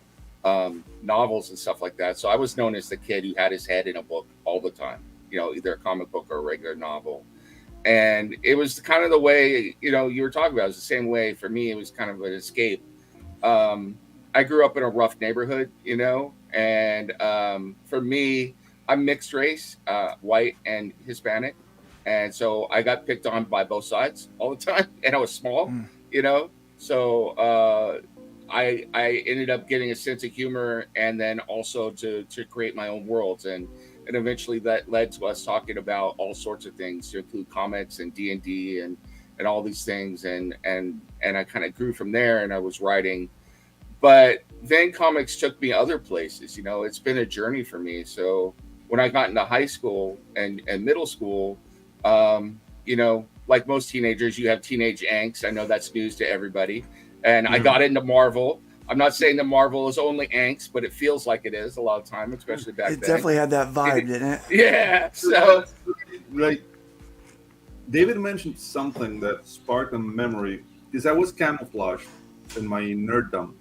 novels and stuff like that. So I was known as the kid who had his head in a book all the time, either a comic book or a regular novel. And it was kind of the way, you were talking about. It was the same way for me. It was kind of an escape. I grew up in a rough neighborhood, and for me, I'm mixed race, white and Hispanic. And so I got picked on by both sides all the time, and I was small, So I ended up getting a sense of humor, and then also to create my own worlds, and eventually that led to us talking about all sorts of things, to include comics and D&D and all these things, and I kind of grew from there, and I was writing. But then comics took me other places. It's been a journey for me. So when I got into high school and middle school, like most teenagers, you have teenage angst. I know that's news to everybody. And I got into Marvel. I'm not saying that Marvel is only angst, but it feels like it is a lot of time, especially back then. It definitely had that vibe, didn't it? Yeah. So, like, David mentioned something that sparked a memory, because I was camouflaged in my nerddom,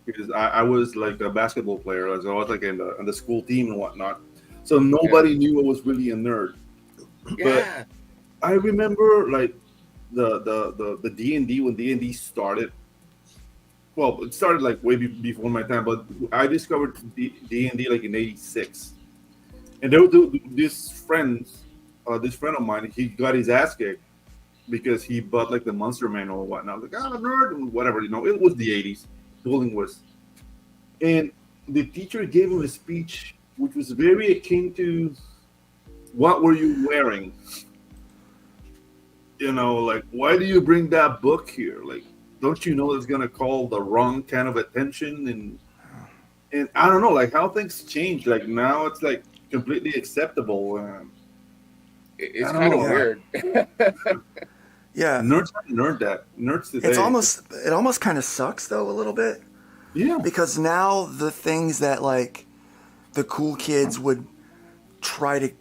because I was like a basketball player, as I was like in the school team and whatnot. So nobody knew I was really a nerd. Yeah. But I remember like the D&D, when D&D started. Well, it started like way before my time, but I discovered D&D like in '86. And there was this friend of mine, he got his ass kicked because he bought like the Monster Manual or whatnot. Like, I'm a nerd, and whatever, it was the '80s. Bullying was. And the teacher gave him a speech which was very akin to, what were you wearing? Like, why do you bring that book here? Like, don't you know it's going to call the wrong kind of attention? And I don't know, like, how things change. Like, now it's like completely acceptable. It's kind of weird. Yeah. Nerds haven't learned that. Nerds today. It almost kind of sucks, though, a little bit. Yeah. Because now the things that, like, the cool kids would try to,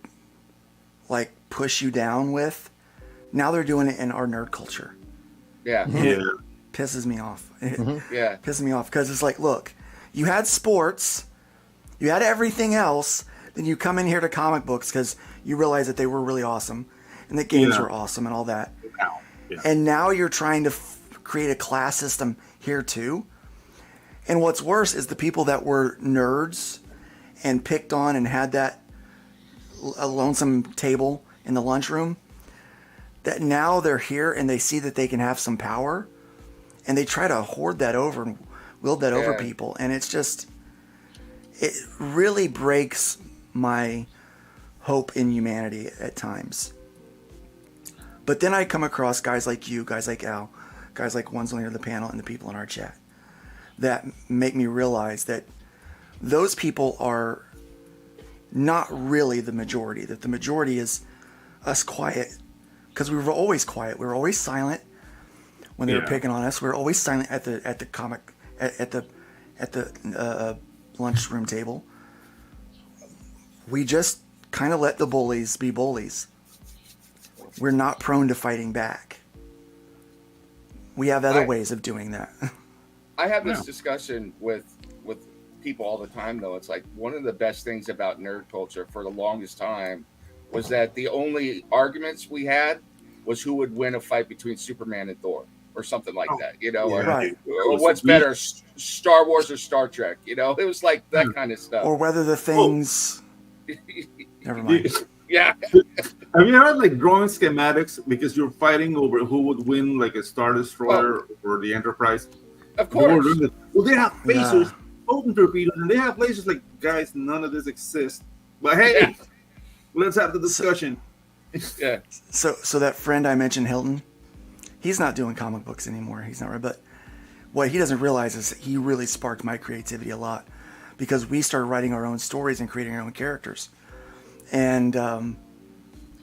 like, push you down with, now they're doing it in our nerd culture. Yeah. Yeah. Pisses me off. Yeah. Pisses me off, because it's like, look, you had sports, you had everything else, then you come in here to comic books because you realize that they were really awesome and that games were awesome and all that. Yeah. And now you're trying to create a class system here too. And what's worse is the people that were nerds and picked on and had that a lonesome table in the lunchroom, that now they're here and they see that they can have some power, and they try to hoard that over and wield that over people. And it's just, it really breaks my hope in humanity at times. But then I come across guys like you, guys like Al, guys like ones on the panel, and the people in our chat that make me realize that those people are not really the majority, that the majority is us quiet, because we were always quiet. We were always silent when they were picking on us. We were always silent at the comic at the lunchroom table. We just kind of let the bullies be bullies. We're not prone to fighting back. We have other ways of doing that. I have this discussion with people all the time, though. It's like, one of the best things about nerd culture for the longest time was that the only arguments we had was who would win a fight between Superman and Thor, or something like that, or what's better, Star Wars or Star Trek, it was like that kind of stuff. Or whether the things... Never mind. Yeah. Have you heard like drawing schematics because you're fighting over who would win, like a Star Destroyer or the Enterprise? Of course. Well, they have phasers, open torpedoes, and they have lasers. Like, guys, none of this exists. But hey, let's have the discussion. Yeah. So that friend I mentioned, Hilton, he's not doing comic books anymore. He's not right. But what he doesn't realize is that he really sparked my creativity a lot because we started writing our own stories and creating our own characters. And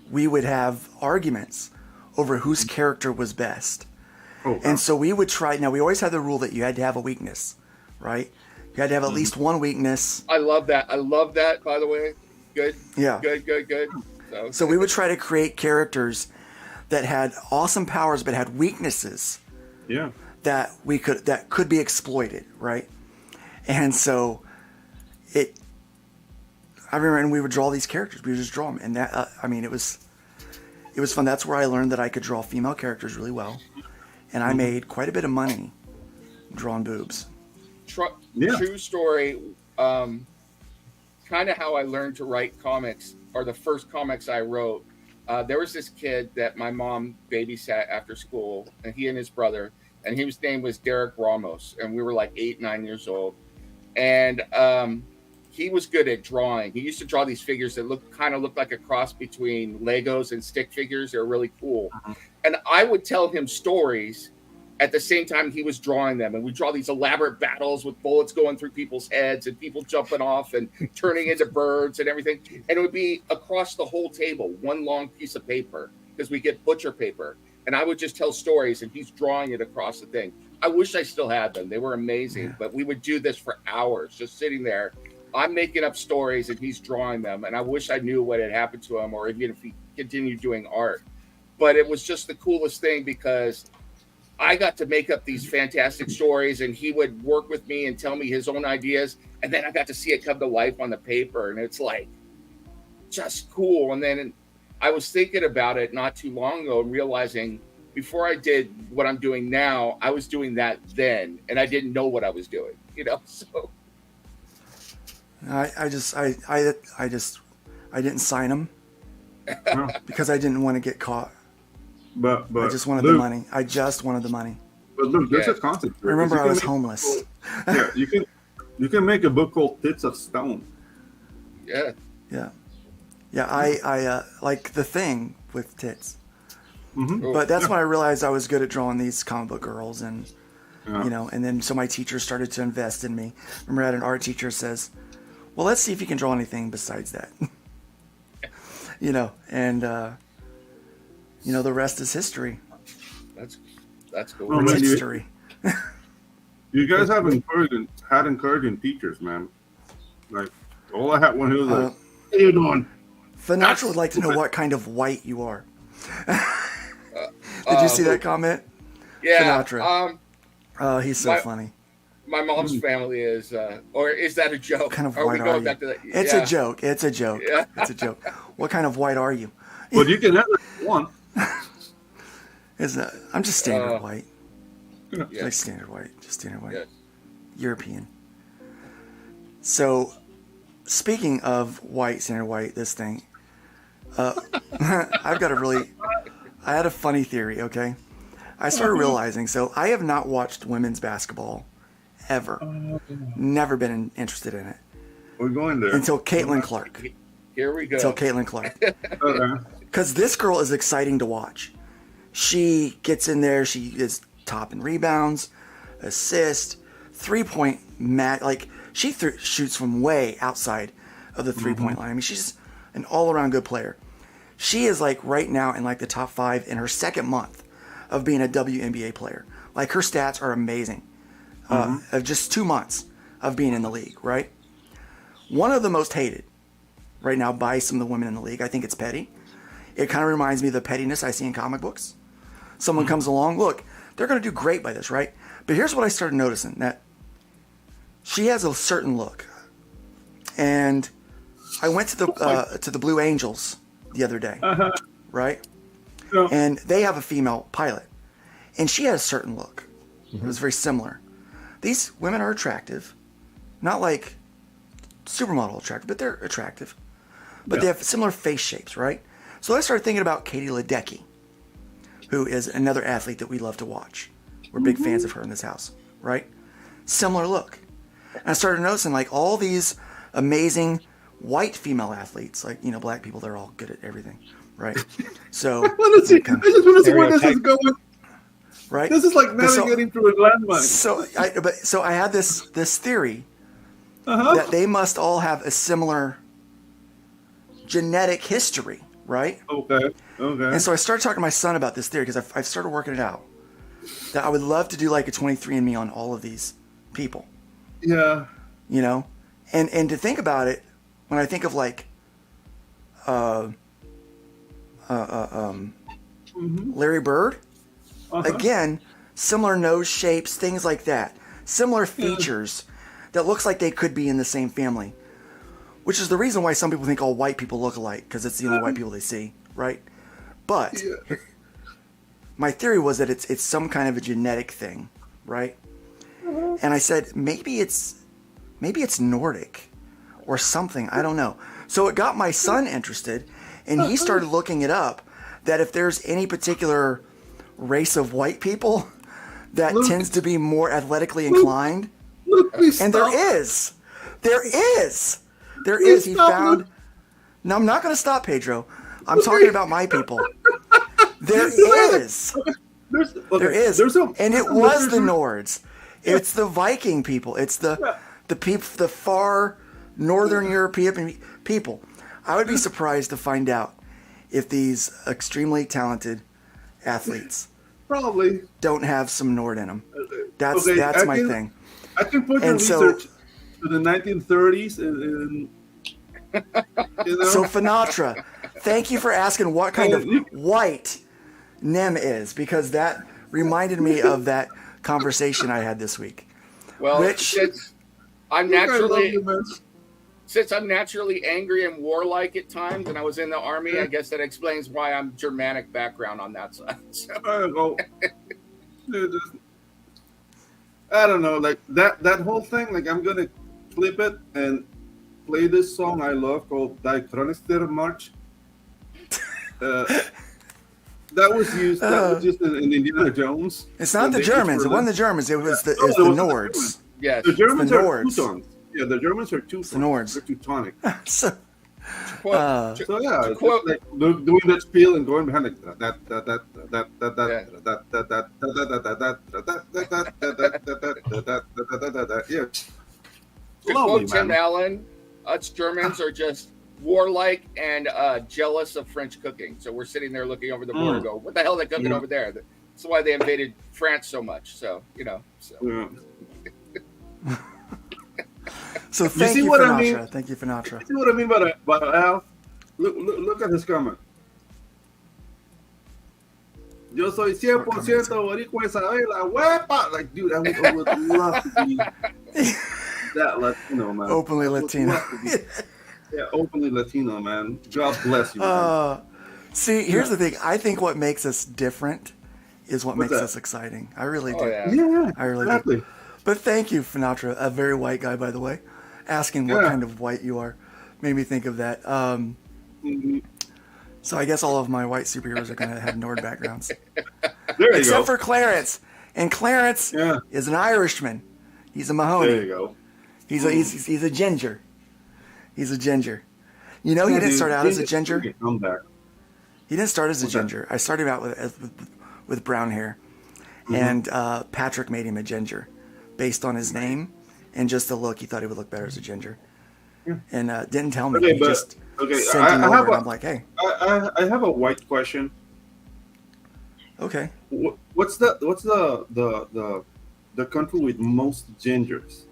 we would have arguments over whose character was best. Oh, wow. And so we would try. Now, we always had the rule that you had to have a weakness, right? You had to have at least one weakness. I love that. I love that, by the way. Good. Yeah. Good. So we would try to create characters that had awesome powers but had weaknesses. Yeah. That could be exploited, right? And so I remember, and we would draw these characters. We would just draw them, and that it was fun. That's where I learned that I could draw female characters really well, and I made quite a bit of money drawing boobs. True story. Kind of how I learned to write comics, or the first comics I wrote. There was this kid that my mom babysat after school, and he and his brother, and his name was Derek Ramos, and we were like 8, 9 years old, and he was good at drawing. He used to draw these figures that looked like a cross between Legos and stick figures. They were really cool. And I would tell him stories at the same time he was drawing them. And we draw these elaborate battles with bullets going through people's heads and people jumping off and turning into birds and everything. And it would be across the whole table, one long piece of paper, because we get butcher paper. And I would just tell stories and he's drawing it across the thing. I wish I still had them. They were amazing. But we would do this for hours, just sitting there. I'm making up stories and he's drawing them. And I wish I knew what had happened to him or even if he continued doing art. But it was just the coolest thing because I got to make up these fantastic stories and he would work with me and tell me his own ideas. And then I got to see it come to life on the paper. And it's like just cool. And then I was thinking about it not too long ago and realizing before I did what I'm doing now, I was doing that then. And I didn't know what I was doing, so. I didn't sign them because I didn't want to get caught. But I just wanted the money. I just wanted the money. But look, there's a concept. Remember, I was homeless. Yeah, you can make a book called Tits of Stone. Yeah. I like The Thing with tits. Mm-hmm. But that's when I realized I was good at drawing these comic book girls, and and then so my teacher started to invest in me. Remember, I had an art teacher says, "Well, let's see if you can draw anything besides that." And the rest is history. That's cool. No, it's history. You guys had encouraging teachers, man. Like all I had one who was like, "What are you doing?" Finatra would like to know what kind of white you are. Did you see that comment? Yeah. Finatra. He's so funny. My mom's family is, or is that a joke? What kind of are white we going are back you? to that? It's a joke. It's a joke. Yeah. It's a joke. What kind of white are you? Well, you can have one. I'm just standard white. Yeah. Like standard white. Just standard white. Yeah. European. So, speaking of white, standard white, this thing, I had a funny theory, okay? I started realizing, so I have not watched women's basketball ever. Never been interested in it. We're going there. Until Caitlin Clark. Here we go. Until Caitlin Clark. Because this girl is exciting to watch. She gets in there. She is top in rebounds, assist, 3-point mat. Like, she shoots from way outside of the 3-point line. I mean, she's an all-around good player. She is, like, right now in, like, the top 5 in her second month of being a WNBA player. Like, her stats are amazing. Of just 2 months of being in the league, right? One of the most hated right now by some of the women in the league. I think it's petty. It kind of reminds me of the pettiness I see in comic books. Someone comes along, look, they're going to do great by this, right? But here's what I started noticing, that she has a certain look. And I went to the Blue Angels the other day, right? Yeah. And they have a female pilot. And she has a certain look. It was very similar. These women are attractive. Not like supermodel attractive, but they're attractive. But they have similar face shapes, right? So I started thinking about Katie Ledecky, who is another athlete that we love to watch. We're big fans of her in this house, right? Similar look. And I started noticing like all these amazing white female athletes, like, you know, black people, they're all good at everything, right? So I just want to see where this is going. Right? This is like navigating through a landmine. So I had this theory that they must all have a similar genetic history, right? Okay. And so I started talking to my son about this theory because I've started working it out. That I would love to do like a 23andMe on all of these people. Yeah. You know? And to think about it, when I think of like Larry Bird, again, similar nose shapes, things like that. Similar features that looks like they could be in the same family. Which is the reason why some people think all white people look alike, because it's the only white people they see, right? But my theory was that it's some kind of a genetic thing, right? And I said maybe it's Nordic or something. I don't know. So it got my son interested, and he started looking it up. That if there's any particular race of white people that tends to be more athletically inclined, and there is. He found. No, I'm not going to stop, Pedro. I'm talking about my people. There is. And it was the Nords. It's the Viking people. It's the far northern European people. I would be surprised to find out if these extremely talented athletes probably don't have some Nord in them. That's my thing. I can put your research to the 1930s and you know? So Finatra, thank you for asking what kind of white Nem is, because that reminded me of that conversation I had this week. Well, since I'm naturally angry and warlike at times, and I was in the army, I guess that explains why I'm Germanic background on that side. So. I don't know, like that whole thing. Like I'm gonna flip it and play this song I love called Die Kronister March. That was used in Indiana Jones. It's not the Germans. It wasn't the Germans. It was the Nords. Yes. The Germans are Teutons. Yeah, the Germans are Teutons. The Nords. They're Teutonic. So yeah, it's like doing that spiel and going behind like that. Yeah. To quote Tim Allen, us Germans are just warlike and jealous of French cooking. So we're sitting there looking over the border and go, what the hell are they cooking over there? That's why they invaded France so much. So, you know. So thank you, Finatra. Thank you, Finatra. You see what I mean by Al? Look at this comment. Yo soy 100% boricua Isabela, huepa. Like, dude, I would love to be that Latino, man. Openly Latino. Yeah, openly Latino, man. God bless you. See, here's the thing. I think what makes us different is what makes us exciting. I really do. Yeah, I really exactly. do. But thank you, Finatra, a very white guy, by the way, asking what kind of white you are. Made me think of that. So I guess all of my white superheroes are going to have Nord backgrounds. Except for Clarence. And Clarence is an Irishman. He's a Mahoney. There you go. He's a ginger. He's a ginger. You know, he didn't start out as a ginger. He didn't start as a ginger. I started out with brown hair. And Patrick made him a ginger based on his name and just the look. He thought he would look better as a ginger. And didn't tell me. He just sent him over, and I'm like, hey. I have a white question. Okay. What's the country with most gingers?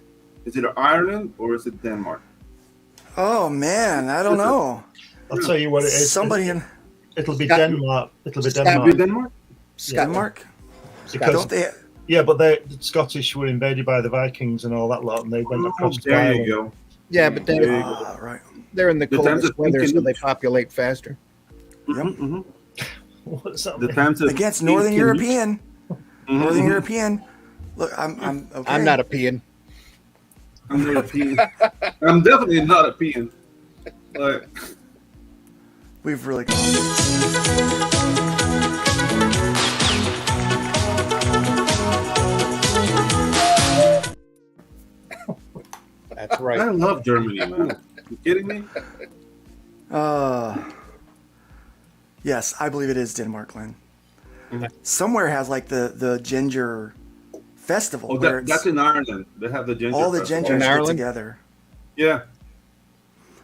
Is it Ireland or is it Denmark? Oh man, I don't know. I'll tell you what it is. It'll be Denmark. It'll be Denmark. Denmark? Because but the Scottish were invaded by the Vikings and all that lot, and they went across the There you go. Yeah, but they're in the coldest weather, so they populate faster. Yep. What's that? Against Northern European. Northern European. Look, I'm okay. I'm not a peon. I'm not a peon. I'm definitely not a peon. We've really gone. That's right. I love Germany, man. You kidding me? Yes, I believe it is Denmark, Glenn. Mm-hmm. Somewhere has like the ginger festival. Oh, where it's that's in Ireland. They have the ginger. all the festival. gingers get Ireland? together. Yeah.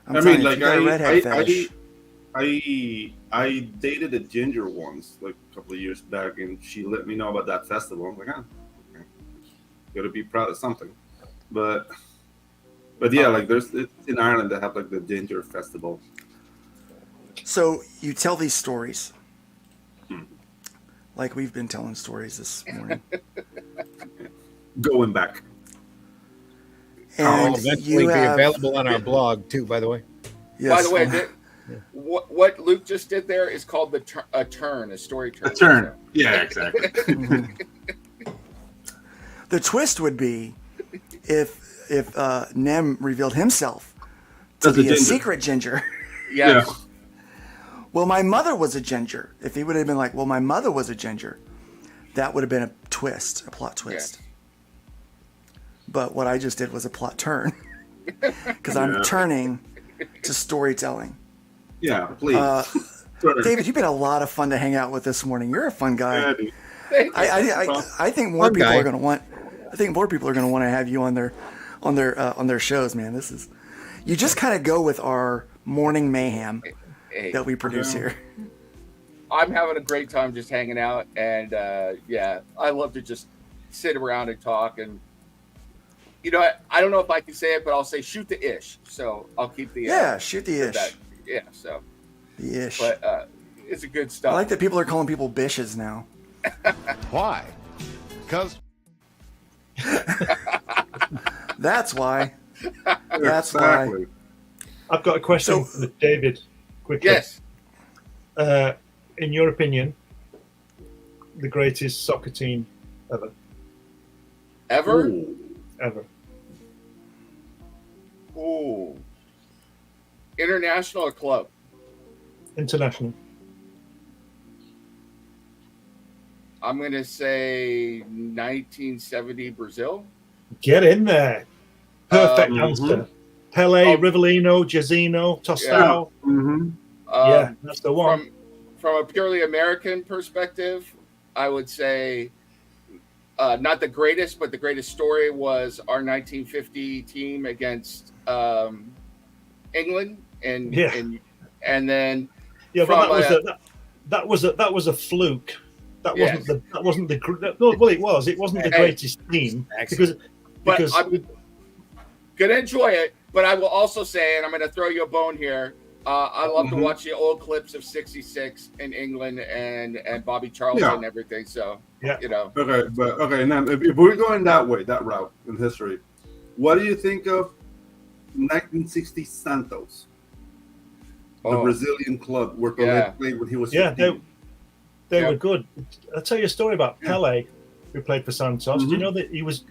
I'm I telling mean, you, like if you got a redhead fetish, I dated a ginger once, like a couple of years back, and she let me know about that festival. I'm like, okay. Got to be proud of something. But yeah, like it's in Ireland they have like the ginger festival. so you tell these stories, like we've been telling stories this morning, Going back. and Will eventually you be have available on our blog too, by the way. yes, By the way, what Luke just did there is called a turn, a story turn. A turn. Yeah, exactly. the twist would be if Nem revealed himself to As a be a ginger. secret ginger. Yes. Yeah. Well, my mother was a ginger. If he would have been like, well, my mother was a ginger, that would have been a twist, a plot twist. Yes. But what I just did was a plot turn because I'm turning to storytelling. Yeah, please. David, you've been a lot of fun to hang out with this morning. You're a fun guy. Yeah, dude. I think more Fun people guy. are going to want. I think more people are going to want to have you on their shows, man. This is you just kind of go with our morning mayhem Hey, that we produce here. I'm having a great time just hanging out, and I love to just sit around and talk. And I don't know if I can say it, but I'll say shoot the ish. So I'll keep the shoot the ish. Yeah, so The ish. but it's a good I stuff. like that people are calling people bishes now. Why? Because That's why. That's Exactly. I've got a question for David. Quickly. Yes. In your opinion, the greatest soccer team ever? Ever? Ooh. Ever. Ooh. International or club? International. I'm going to say 1970 Brazil. Get in there. Perfect Mhm. answer. Pele, Rivellino, Jairzinho, Tostão. Yeah, that's the one. From a purely American perspective, I would say not the greatest, but the greatest story was our 1950 team against England, and then that was a fluke. That wasn't the it wasn't the greatest team because I'm gonna enjoy it. But I will also say, and I'm going to throw you a bone here. I love to watch the old clips of '66 in England and Bobby Charlton and everything. So Okay, now if we're going that route in history, what do you think of 1960 Santos, the Brazilian club where Pelé played when he was 15? they were good. I'll tell you a story about Pele, who played for Santos. Do you know that he was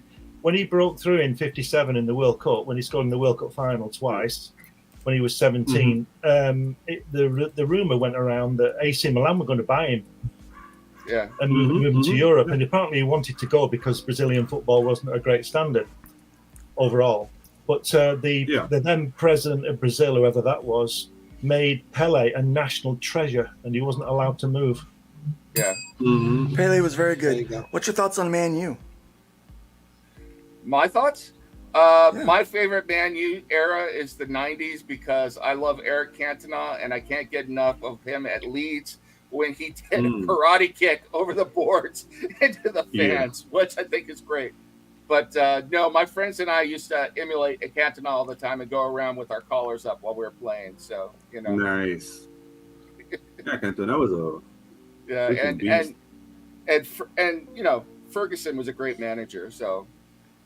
when he broke through in '57 in the World Cup, when he scored in the World Cup final twice, when he was 17, the rumor went around that AC Milan were going to buy him. And move him to Europe, and apparently he wanted to go because Brazilian football wasn't a great standard overall. But the then president of Brazil, whoever that was, made Pele a national treasure, and he wasn't allowed to move. Yeah, Pele was very good. What's your thoughts on Man U? My thoughts? My favorite Man U era is the 90s because I love Eric Cantona, and I can't get enough of him at Leeds when he did a karate kick over the boards into the fans, which I think is great. But no, my friends and I used to emulate Cantona all the time and go around with our collars up while we were playing. So, Nice. Yeah, Cantona was and Ferguson was a great manager, so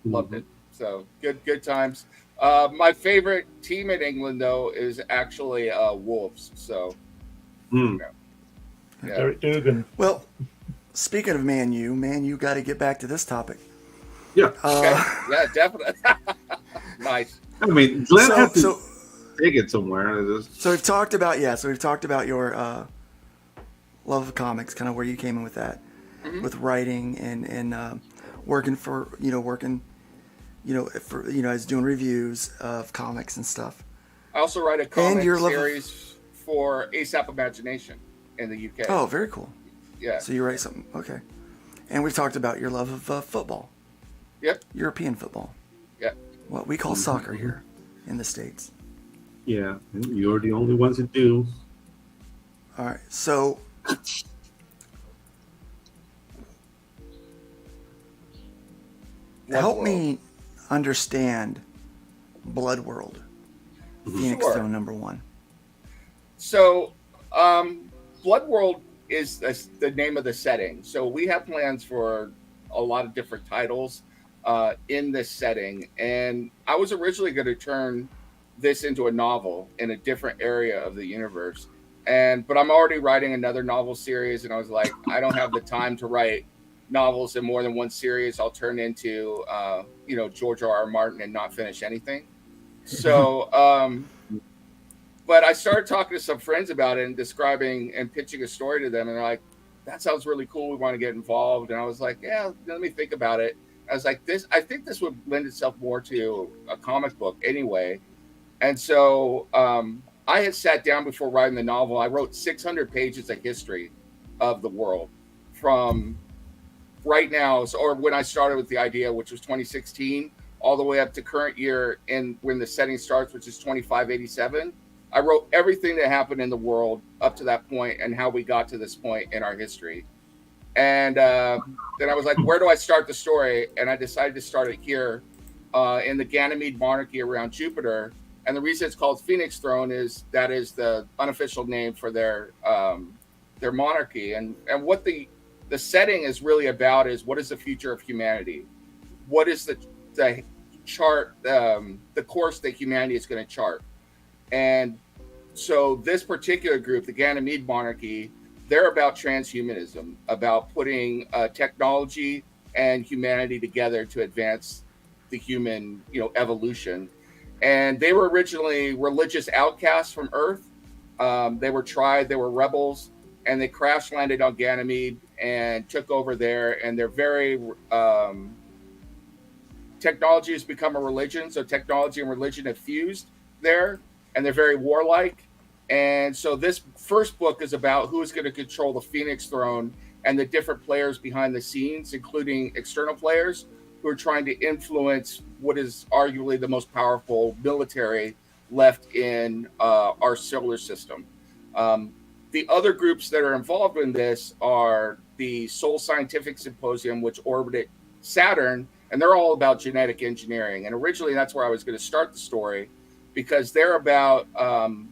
loved it. So good times. My favorite team in England though is actually Wolves. So Derek Dugan. Well, speaking of Man U got to get back to this topic. Yeah. Yeah, definitely. Nice. I mean, Glenn take it somewhere. So we've talked about your love of comics, kind of where you came in with that, with writing and working for as doing reviews of comics and stuff. I also write a comic series for ASAP Imagination in the UK. Oh, very cool. Yeah. So you write something, okay. And we've talked about your love of football. Yep. European football. Yep. What we call soccer here in the States. Yeah, you're the only ones that do. All right, so help me understand Blood World, Phoenix Stone #1. So, Blood World is the name of the setting. So we have plans for a lot of different titles in this setting, and I was originally going to turn this into a novel in a different area of the universe, but I'm already writing another novel series, and I was like, I don't have the time to write novels in more than one series. I'll turn into George R.R. Martin and not finish anything. So but I started talking to some friends about it and describing and pitching a story to them, and they're like, that sounds really cool, we want to get involved. And I was like, yeah, let me think about it. I was like, I think this would lend itself more to a comic book anyway. And so I had sat down before writing the novel. I wrote 600 pages of history of the world from right now, or when I started with the idea, which was 2016, all the way up to current year, and when the setting starts, which is 2587. I wrote everything that happened in the world up to that point and how we got to this point in our history. And then I was like, where do I start the story? And I decided to start it here in the Ganymede monarchy around Jupiter. And the reason it's called Phoenix Throne is that is the unofficial name for their monarchy. And what the setting is really about is, what is the future of humanity? What is the chart, the course that humanity is going to chart? And so this particular group, the Ganymede monarchy, they're about transhumanism, about putting technology and humanity together to advance the human, evolution. And they were originally religious outcasts from Earth. They were tried, they were rebels, and they crash landed on Ganymede and took over there. And they're very technology has become a religion, so technology and religion have fused there, and they're very warlike. And so this first book is about who is going to control the Phoenix Throne and the different players behind the scenes, including external players who are trying to influence what is arguably the most powerful military left in our solar system. The other groups that are involved in this are the Seoul Scientific Symposium, which orbited Saturn, and they're all about genetic engineering. And originally that's where I was going to start the story, because they're about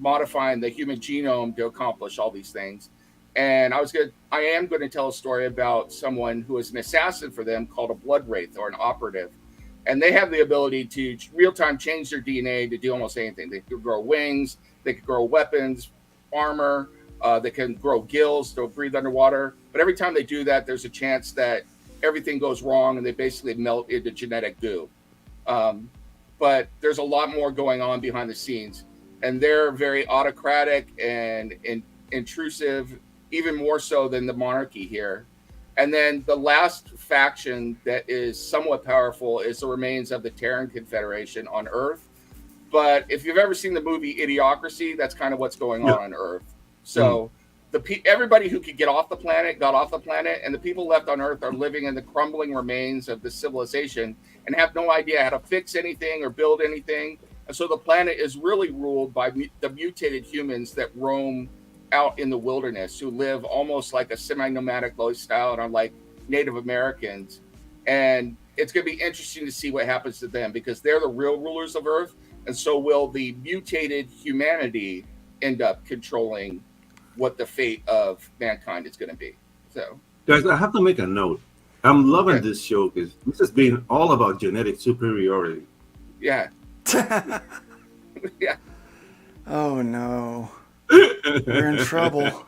modifying the human genome to accomplish all these things. And I am going to tell a story about someone who is an assassin for them called a blood wraith, or an operative. And they have the ability to real-time change their DNA to do almost anything. They could grow wings, they could grow weapons, armor, they can grow gills to breathe underwater. But every time they do that, there's a chance that everything goes wrong and they basically melt into genetic goo. But there's a lot more going on behind the scenes, and they're very autocratic and intrusive, even more so than the monarchy here. And then the last faction that is somewhat powerful is the remains of the Terran Confederation on Earth. But if you've ever seen the movie Idiocracy, that's kind of what's going on Earth. So everybody who could get off the planet got off the planet, and the people left on Earth are living in the crumbling remains of the civilization and have no idea how to fix anything or build anything. And so the planet is really ruled by the mutated humans that roam out in the wilderness, who live almost like a semi-nomadic lifestyle and are like Native Americans. And it's going to be interesting to see what happens to them, because they're the real rulers of Earth. And so will the mutated humanity end up controlling what the fate of mankind is going to be. So, guys, I have to make a note. I'm loving this show because this has been all about genetic superiority. Yeah. Yeah. Oh no. We're in trouble.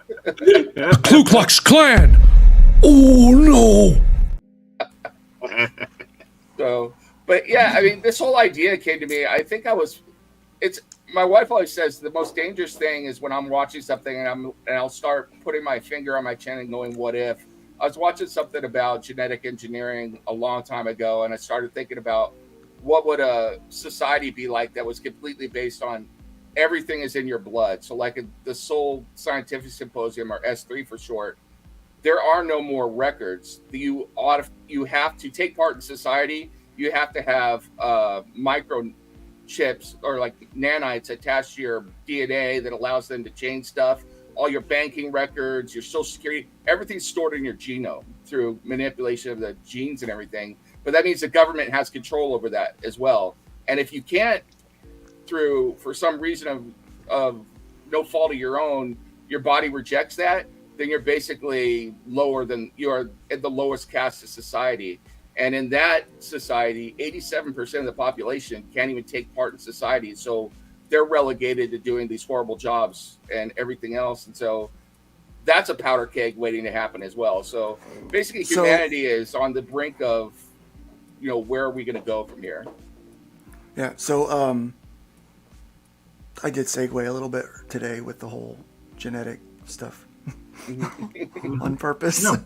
Ku Klux Klan. Oh no. So, but yeah, I mean, this whole idea came to me. I think my wife always says the most dangerous thing is when I'm watching something and I'll start putting my finger on my chin and going, "What if?" I was watching something about genetic engineering a long time ago, and I started thinking about what would a society be like that was completely based on everything is in your blood. So, like the Seoul Scientific Symposium, or S3 for short, there are no more records. You have to take part in society. You have to have microchips or like nanites attached to your DNA that allows them to change stuff. All your banking records, your social security, everything's stored in your genome through manipulation of the genes and everything. But that means the government has control over that as well. And if you can't, for some reason of no fault of your own, your body rejects that, then you're basically you're at the lowest caste of society. And in that society, 87% of the population can't even take part in society. So they're relegated to doing these horrible jobs and everything else. And so that's a powder keg waiting to happen as well. So basically humanity is on the brink of, where are we going to go from here? Yeah. So I did segue a little bit today with the whole genetic stuff on purpose. No.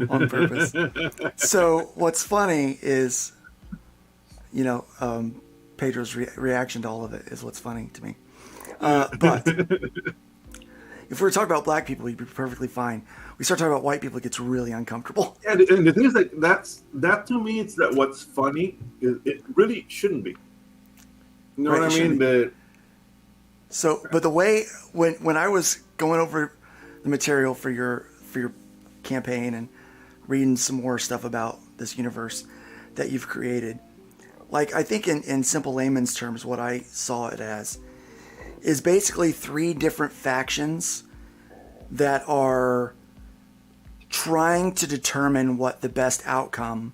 On purpose. So what's funny is, Pedro's reaction to all of it is what's funny to me. But if we were talking about black people, you'd be perfectly fine. We start talking about white people, it gets really uncomfortable. And the thing is, like, that to me, it's that what's funny is it really shouldn't be. You know what I mean? But the way when I was going over the material for your campaign and reading some more stuff about this universe that you've created, like, I think in simple layman's terms, what I saw it as is basically 3 different factions that are trying to determine what the best outcome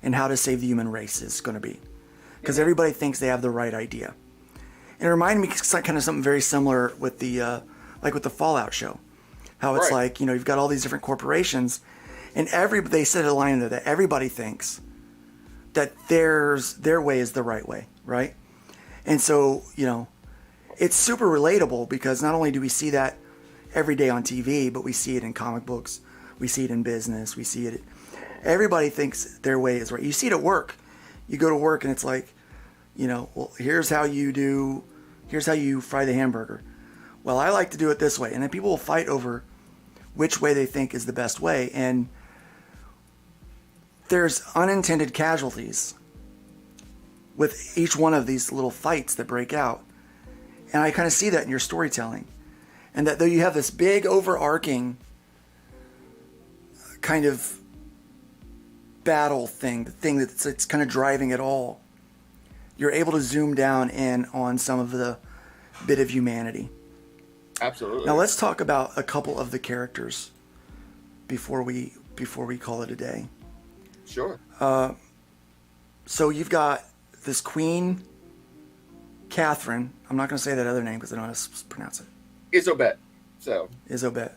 and how to save the human race is going to be. Because everybody thinks they have the right idea. And it reminded me kind of something very similar with the Fallout show. How it's like, you've got all these different corporations, and they said a line in there that everybody thinks that their way is the right way, right? And so, it's super relatable because not only do we see that every day on TV, but we see it in comic books, we see it in business, we see it. Everybody thinks their way is right. You see it at work. You go to work and it's like, well, here's how you fry the hamburger. Well, I like to do it this way. And then people will fight over which way they think is the best way. And there's unintended casualties with each one of these little fights that break out. And I kind of see that in your storytelling. And that though you have this big overarching kind of battle thing, the thing that's kind of driving it all, you're able to zoom down in on some of the bit of humanity. Absolutely. Now let's talk about a couple of the characters before we call it a day. Sure. So you've got this Queen Catherine. I'm not going to say that other name because I don't know how to pronounce it. Isobet. Isobet.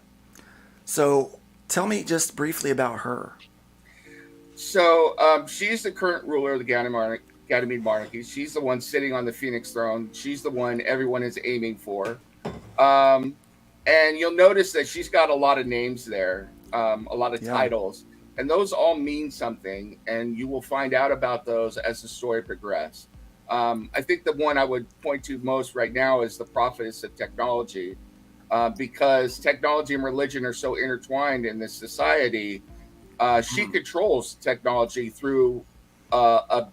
So tell me just briefly about her. So she's the current ruler of the Ganymede monarchy. She's the one sitting on the Phoenix throne. She's the one everyone is aiming for. And you'll notice that she's got a lot of names there, a lot of titles. And those all mean something, and you will find out about those as the story progresses. I think the one I would point to most right now is the prophetess of technology, because technology and religion are so intertwined in this society. She controls technology through a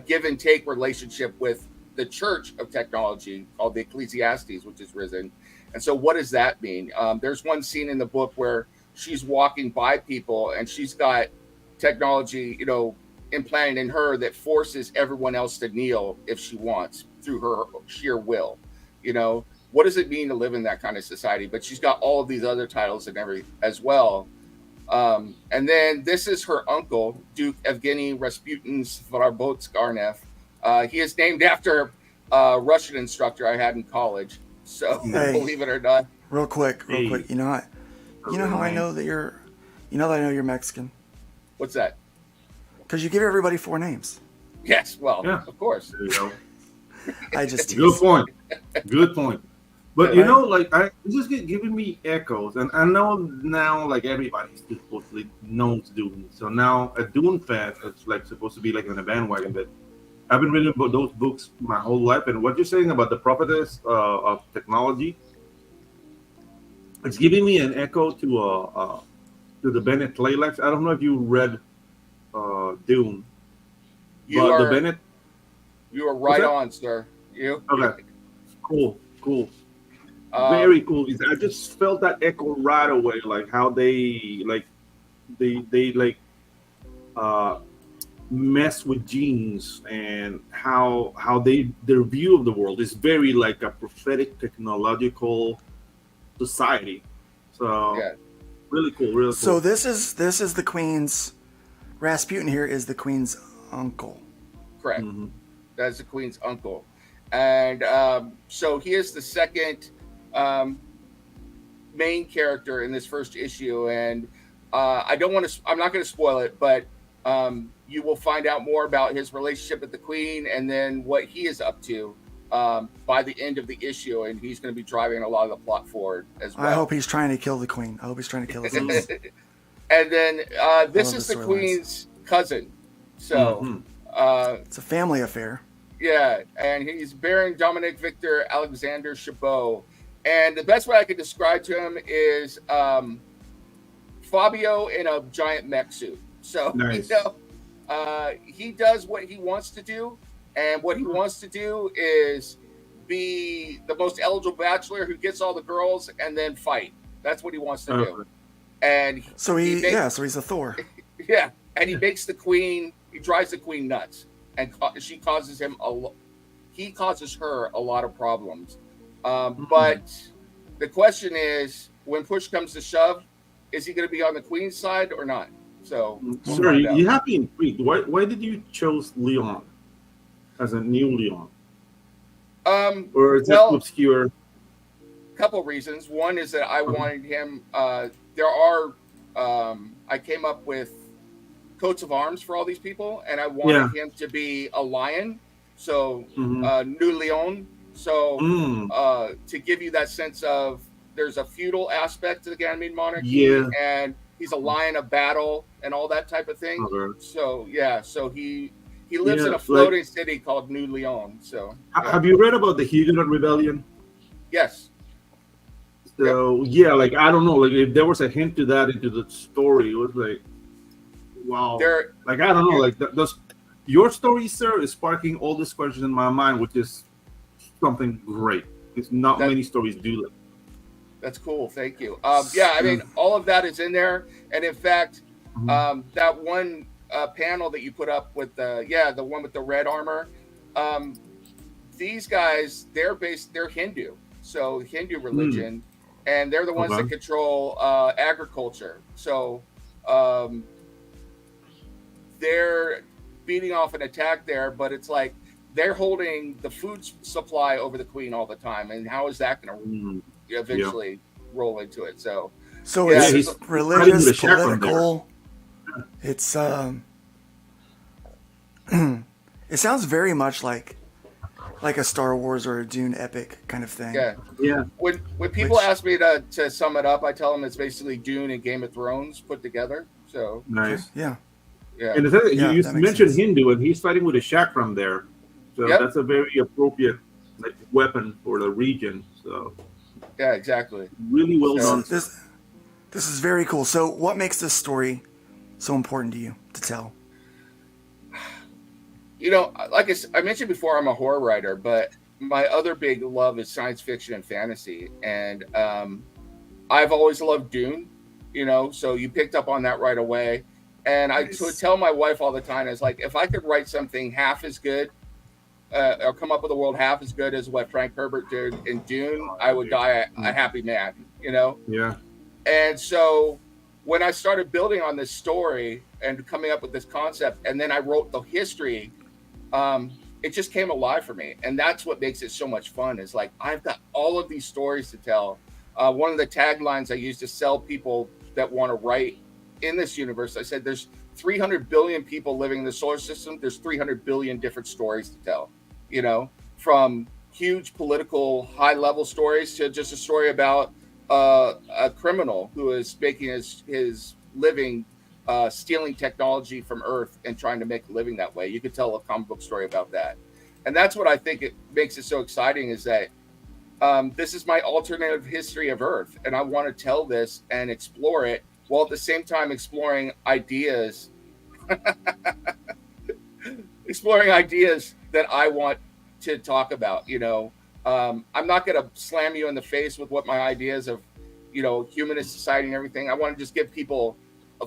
give and take relationship with the church of technology called the Ecclesiastes, which is risen. And so what does that mean? There's one scene in the book where she's walking by people and she's got technology, implanted in her that forces everyone else to kneel if she wants through her sheer will. What does it mean to live in that kind of society? But she's got all of these other titles and as well. And then this is her uncle, Duke Evgeny Rasputin Svobodtskarnev. He is named after a Russian instructor I had in college. So believe it or not. Real quick. You know how I know that you're Mexican? What's that? Because you give everybody 4 names. Yes, well, of course. There you go. I just Good tease. point. Good point. But you know, like it's just giving me echoes, and I know now, like everybody supposedly knows Dune. So now a Dune fan is like supposed to be like on a bandwagon. But I've been reading about those books my whole life, and what you're saying about the prophetess of technology, it's giving me an echo to the Bennett Playlex. I don't know if you read Dune, You but are the Bennett. You are right on, sir. You okay? Cool. Very cool. I just felt that echo right away, like how they mess with genes and how their view of the world is very like a prophetic technological society. So really cool, really cool. So this is the Queen's Rasputin here is the Queen's uncle. Correct. That's the Queen's uncle. And so he is the second main character in this first issue. And I'm not going to spoil it, but you will find out more about his relationship with the Queen and then what he is up to by the end of the issue. And he's going to be driving a lot of the plot forward as well. I hope he's trying to kill the Queen. I hope he's trying to kill his uncle. And then this is the Queen's cousin. So it's a family affair. Yeah, and he's Baron Dominic Victor Alexander Chabot. And the best way I could describe to him is Fabio in a giant mech suit. So, nice. He does what he wants to do. And what he wants to do is be the most eligible bachelor who gets all the girls and then fight. That's what he wants to do. And so so he's a Thor. Yeah, and he makes the Queen, he drives the Queen nuts. And he causes her a lot of problems. But the question is, when push comes to shove, is he going to be on the Queen's side or not? So, sir, you have me intrigued. Why did you choose Leon as a new Leon? Or is that obscure? Couple reasons. One is that I wanted him. I came up with coats of arms for all these people, and I wanted him to be a lion, so New Leon. So to give you that sense of there's a feudal aspect to the Ganymede monarchy, and he's a lion of battle and all that type of thing. So so he lives in a floating city called New Leon. So have you read about the Huguenot Rebellion? Yes. So I don't know, like if there was a hint to that into the story, it was like, wow. I don't know, like your story, sir, is sparking all these questions in my mind, which is something great. It's not many stories do that. That's cool. Thank you. I mean, all of that is in there, and in fact, that one panel that you put up with the one with the red armor. These guys, they're Hindu, so Hindu religion, and they're the ones that control agriculture. So. They're beating off an attack there, but it's like they're holding the food supply over the Queen all the time. And how is that going to eventually roll into it? So it's religious, political. It's it sounds very much like a Star Wars or a Dune epic kind of thing. Yeah. When people ask me to sum it up, I tell them it's basically Dune and Game of Thrones put together. So nice. Yeah. Yeah. And the thing you mentioned Hindu, and he's fighting with a chakram there, so that's a very appropriate weapon for the region. So yeah, exactly. Really well done. This is very cool. So, what makes this story so important to you to tell? Like I mentioned before, I'm a horror writer, but my other big love is science fiction and fantasy, and I've always loved Dune. So you picked up on that right away. And I would tell my wife all the time, is like, if I could write something half as good, or come up with a world half as good as what Frank Herbert did in Dune, I would die a happy man, Yeah. And so when I started building on this story and coming up with this concept, and then I wrote the history, it just came alive for me. And that's what makes it so much fun, is like, I've got all of these stories to tell. One of the taglines I used to sell people that want to write in this universe, I said, there's 300 billion people living in the solar system. There's 300 billion different stories to tell, from huge political high level stories to just a story about a criminal who is making his living stealing technology from Earth and trying to make a living that way. You could tell a comic book story about that. And that's what I think it makes it so exciting, is that this is my alternative history of Earth, and I want to tell this and explore it while at the same time exploring ideas that I want to talk about. I'm not going to slam you in the face with what my ideas of, humanist society and everything. I want to just give people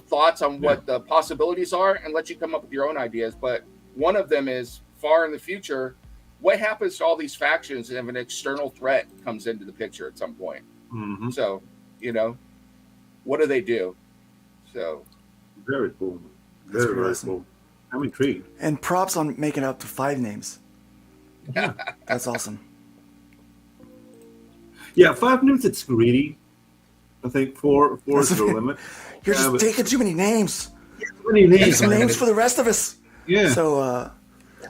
thoughts on what the possibilities are and let you come up with your own ideas. But one of them is, far in the future, what happens to all these factions if an external threat comes into the picture at some point? Mm-hmm. So, what do they do? So, very cool. That's Very awesome. cool. I'm intrigued. And props on making it up to 5 names. Yeah. That's awesome. Yeah, 5 names, it's greedy. I think 4 is the limit. You're just taking too many names. Too many names. Make some names for the rest of us. Yeah. So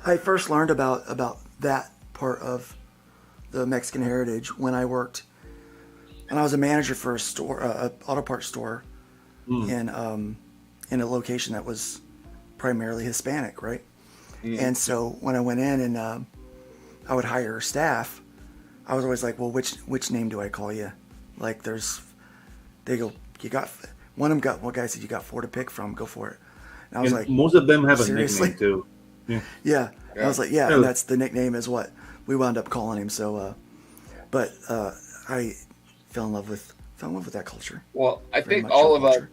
I first learned about that part of the Mexican heritage when I worked, and I was a manager for a store, a auto parts store, in a location that was primarily Hispanic, right? And so when I went in and I would hire staff, I was always like, well, which name do I call you? Like they go, you got, one guy said, you got 4 to pick from, go for it. And I was like, most of them have seriously? a nickname too. Yeah. I was like, and that's the nickname is what we wound up calling him. So, but I fell in love with that culture. Well, I Very think much all our of us, culture.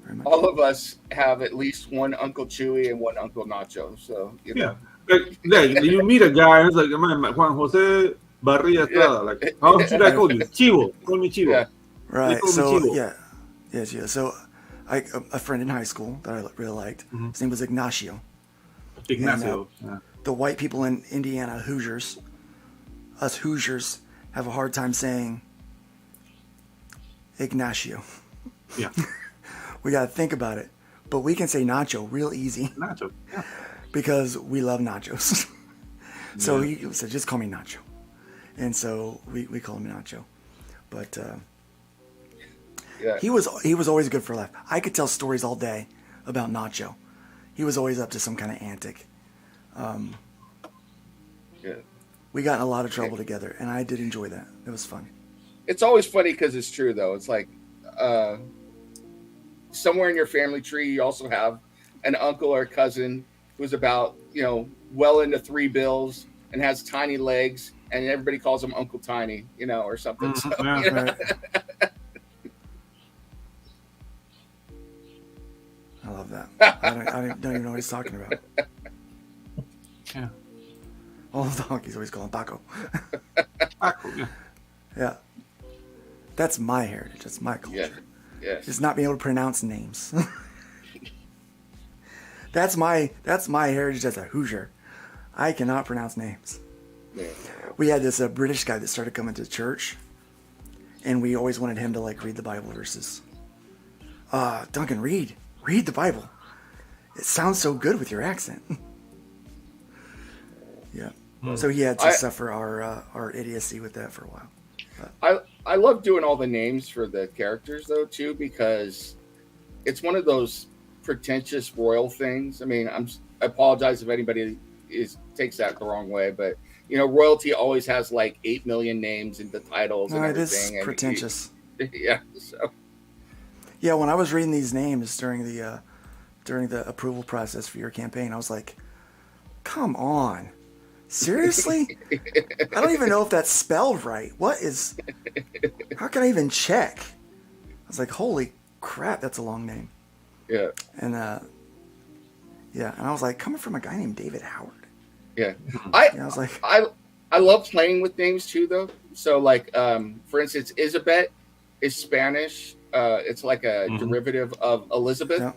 Very much. all of us have at least one Uncle Chewy and one Uncle Nacho. So Yeah. Like you meet a guy who's like, Juan Jose Barria Estrada. Like, how should I call you? Chivo. Call me Chivo. Yeah. Right. Call me So Chivo. yeah. So a friend in high school that I really liked, his name was Ignacio. Ignacio. And, the white people in Indiana, Hoosiers, us Hoosiers, have a hard time saying Ignacio. Yeah. We got to think about it. But we can say Nacho real easy. Nacho. Yeah. Because we love nachos. So he said, just call me Nacho. And so we call him Nacho. But he was always good for a laugh. I could tell stories all day about Nacho. He was always up to some kind of antic. We got in a lot of trouble together, and I did enjoy that. It was fun. It's always funny because it's true, though. It's like somewhere in your family tree, you also have an uncle or a cousin who's about, well into 3 bills and has tiny legs, and everybody calls him Uncle Tiny, or something. So, Right. I love that. I don't even know what he's talking about. Yeah. All the donkeys always call him Paco. Paco, yeah. Yeah. That's my heritage. That's my culture. Yeah. Just not being able to pronounce names. That's my heritage as a Hoosier. I cannot pronounce names. Yeah. We had this British guy that started coming to church, and we always wanted him to read the Bible verses. Duncan, read the Bible. It sounds so good with your accent. Yeah. So he had to suffer our idiocy with that for a while. But I love doing all the names for the characters, though, too, because it's one of those pretentious royal things. I mean, I apologize if anybody takes that the wrong way, but royalty always has 8 million names in the titles and everything. It is pretentious. Yeah. So. Yeah, when I was reading these names during the approval process for your campaign, I was like, "Come on, seriously? I don't even know if that's spelled right. How can I even check?" I was like, "Holy crap, that's a long name." Yeah. And and I was like, coming from a guy named David Howard. Yeah. I was like, I love playing with names too, though. So for instance, Isabet is Spanish. It's like a derivative of Elizabeth,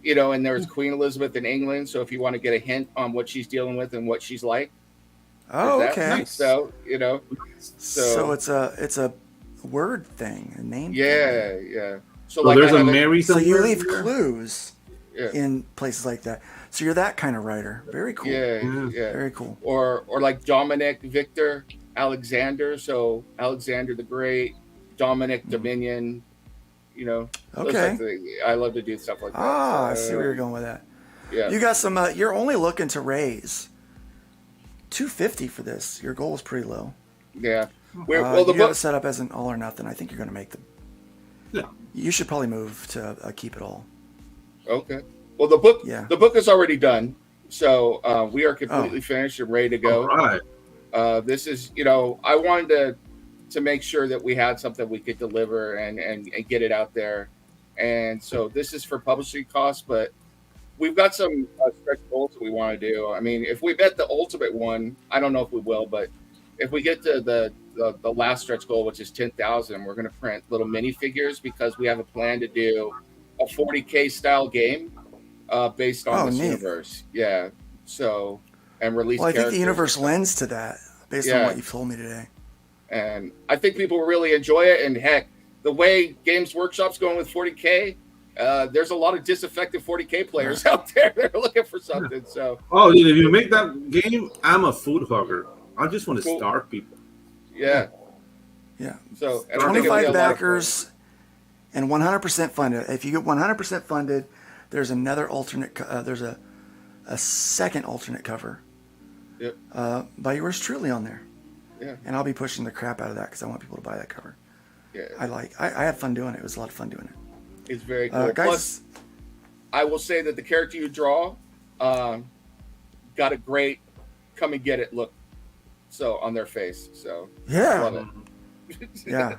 and there's Queen Elizabeth in England. So if you want to get a hint on what she's dealing with and what she's like. Oh, okay. Nice. So, So it's a word thing, a name. Yeah. So there's a Mary. So you leave clues. in places like that. So you're that kind of writer. Very cool. Yeah. Very cool. Or like Dominic Victor Alexander. So Alexander the Great, Dominic Dominion. You know. Okay. I love to do stuff like that. I see where you're going with that. Yeah. You got some. You're only looking to raise $250 for this. Your goal is pretty low. Yeah. Well, you have it set up as an all or nothing. I think you're going to make the. Yeah. You should probably move to keep it all. Okay. Well, the book is already done, so we are completely finished and ready to go. All right. This is, I wanted to make sure that we had something we could deliver and get it out there, and so this is for publishing costs, but we've got some stretch goals that we want to do. I mean, if we bet the ultimate one, I don't know if we will, but if we get to the last stretch goal, which is 10,000, we're going to print little minifigures because we have a plan to do a 40K style game based on this universe. Yeah. So, and release. Well, I think the universe lends to that based on what you've told me today. And I think people will really enjoy it. And heck, the way Games Workshop's going with 40K, there's a lot of disaffected 40K players out there that are looking for something. So. Oh, if you make that game, I'm a food hogger. I just want to starve people. Yeah. Yeah. So 25 backers and 100% funded. If you get 100% funded, there's another alternate. There's a second alternate cover. Yep. By yours truly on there. Yeah. And I'll be pushing the crap out of that because I want people to buy that cover. Yeah. I had fun doing it. It was a lot of fun doing it. It's very cool. Guys, plus, I will say that the character you draw got a great come and get it look on their face. So yeah. Love it. Yeah.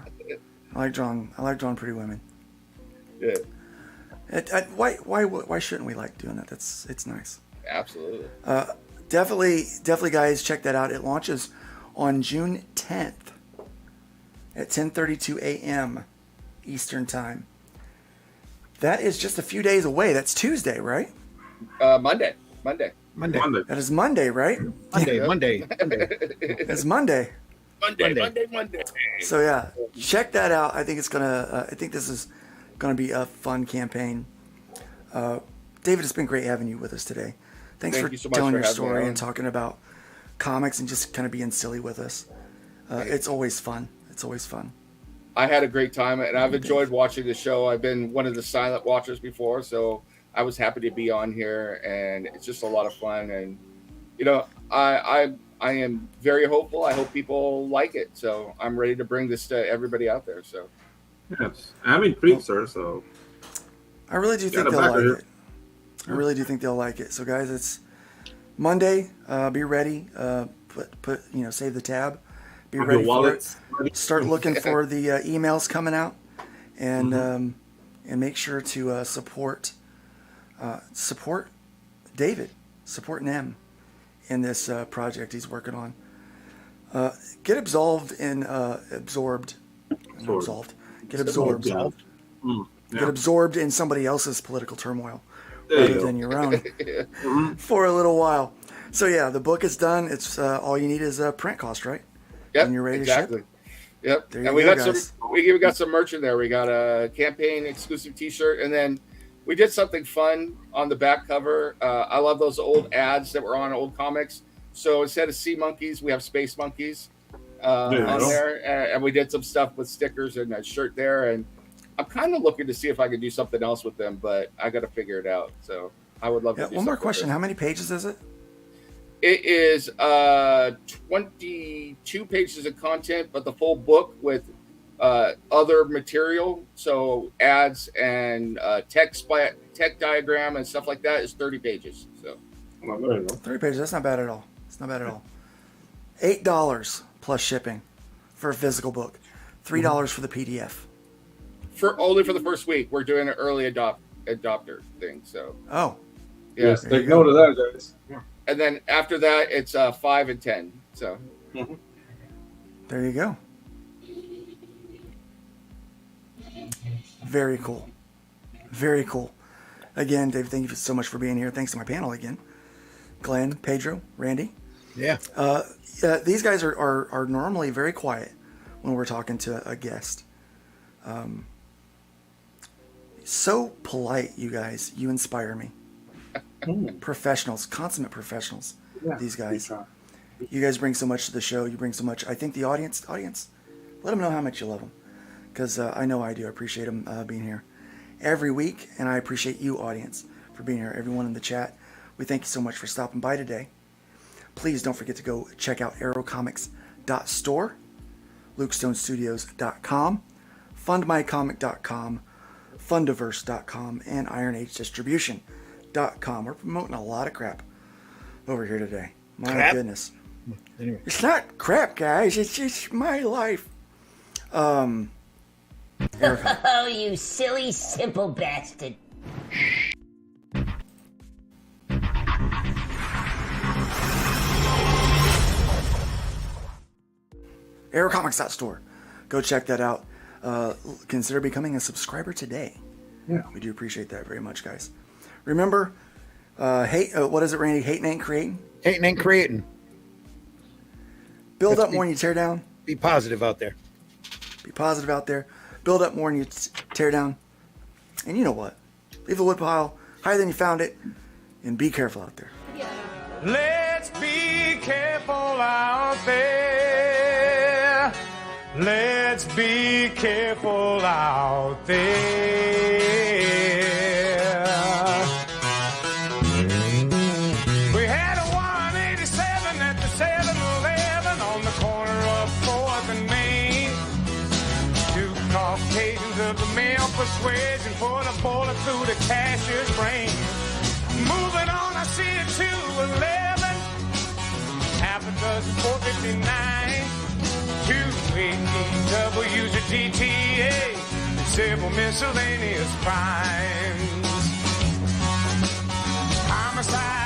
I like drawing pretty women. Yeah. Why shouldn't we like doing that? It's nice. Absolutely. Definitely, guys, check that out. It launches on June 10th at 10:32 a.m. Eastern Time. That is just a few days away. That's Tuesday, right? Monday. That is Monday, right? Monday. It's Monday. Monday. So yeah, check that out. I think it's gonna. I think this is gonna be a fun campaign. David, it's been great having you with us today. Thanks for telling your story and talking about comics and just kind of being silly with us. It's always fun. I had a great time, and I've enjoyed watching the show. I've been one of the silent watchers before, so I was happy to be on here, and it's just a lot of fun. And I am very hopeful. I hope people like it. So I'm ready to bring this to everybody out there. So yes, I'm intrigued, sir. So I really do think they'll like it. I really do think they'll like it. So guys, it's Monday. Be ready. Put save the tab. Be ready for it. Start looking for the emails coming out, and make sure to support David, support Nem in this project he's working on. Get absorbed. Get absorbed in somebody else's political turmoil rather than your own for a little while. So yeah, the book is done. It's all you need is a print cost, right? Yep, and you're ready to ship. Yep. There you and we go, got guys. we got some merch in there. We got a campaign exclusive T-shirt, and then we did something fun on the back cover. I love those old ads that were on old comics. So instead of sea monkeys, we have space monkeys on there, and we did some stuff with stickers and a shirt there. And I'm kind of looking to see if I can do something else with them, but I got to figure it out. So I would love to. One more question: how many pages is it? It is 22 pages of content, but the full book with other material, so ads and text diagram and stuff like that is 30 pages. So 30 pages. That's not bad at all. It's not bad at all. $8 plus shipping for a physical book. $3 for the PDF. Only for the first week. We're doing an early adopter thing. So yes, take note of that, guys. Yeah. And then after that, it's 5 and 10. So there you go. Very cool. Very cool. Again, Dave, thank you so much for being here. Thanks to my panel again. Glenn, Pedro, Randy. Yeah. These guys are normally very quiet when we're talking to a guest. So polite, you guys. You inspire me. Professionals, consummate professionals. Yeah, these guys. You guys bring so much to the show. You bring so much. I think the audience, let them know how much you love them, because I know I do. I appreciate them being here every week, and I appreciate you, audience, for being here. Everyone in the chat, we thank you so much for stopping by today. Please don't forget to go check out arrowcomics.store, lukestonestudios.com, fundmycomic.com, fundiverse.com, and ironagedistribution.com. We're promoting a lot of crap over here today. My goodness. Anyway. It's not crap, guys. It's just my life. Oh, you silly, simple bastard. arrowcomics.store. Go check that out. Consider becoming a subscriber today. Yeah. We do appreciate that very much, guys. Remember, what is it, Randy? Hating ain't creating? Hating ain't creating. Build up more than you tear down. Be positive out there. Be positive out there. Build up more than you tear down. And you know what? Leave the woodpile higher than you found it. And be careful out there. Let's be careful out there. Let's be careful out there. We had a 187 at the 7-Eleven on the corner of 4th and Main. Two Caucasians of the male persuasion put a bullet through the cashier's brain. Moving on, I see a 211, half a dozen 459, 218 W's a DTA, and several miscellaneous crimes. Homicide.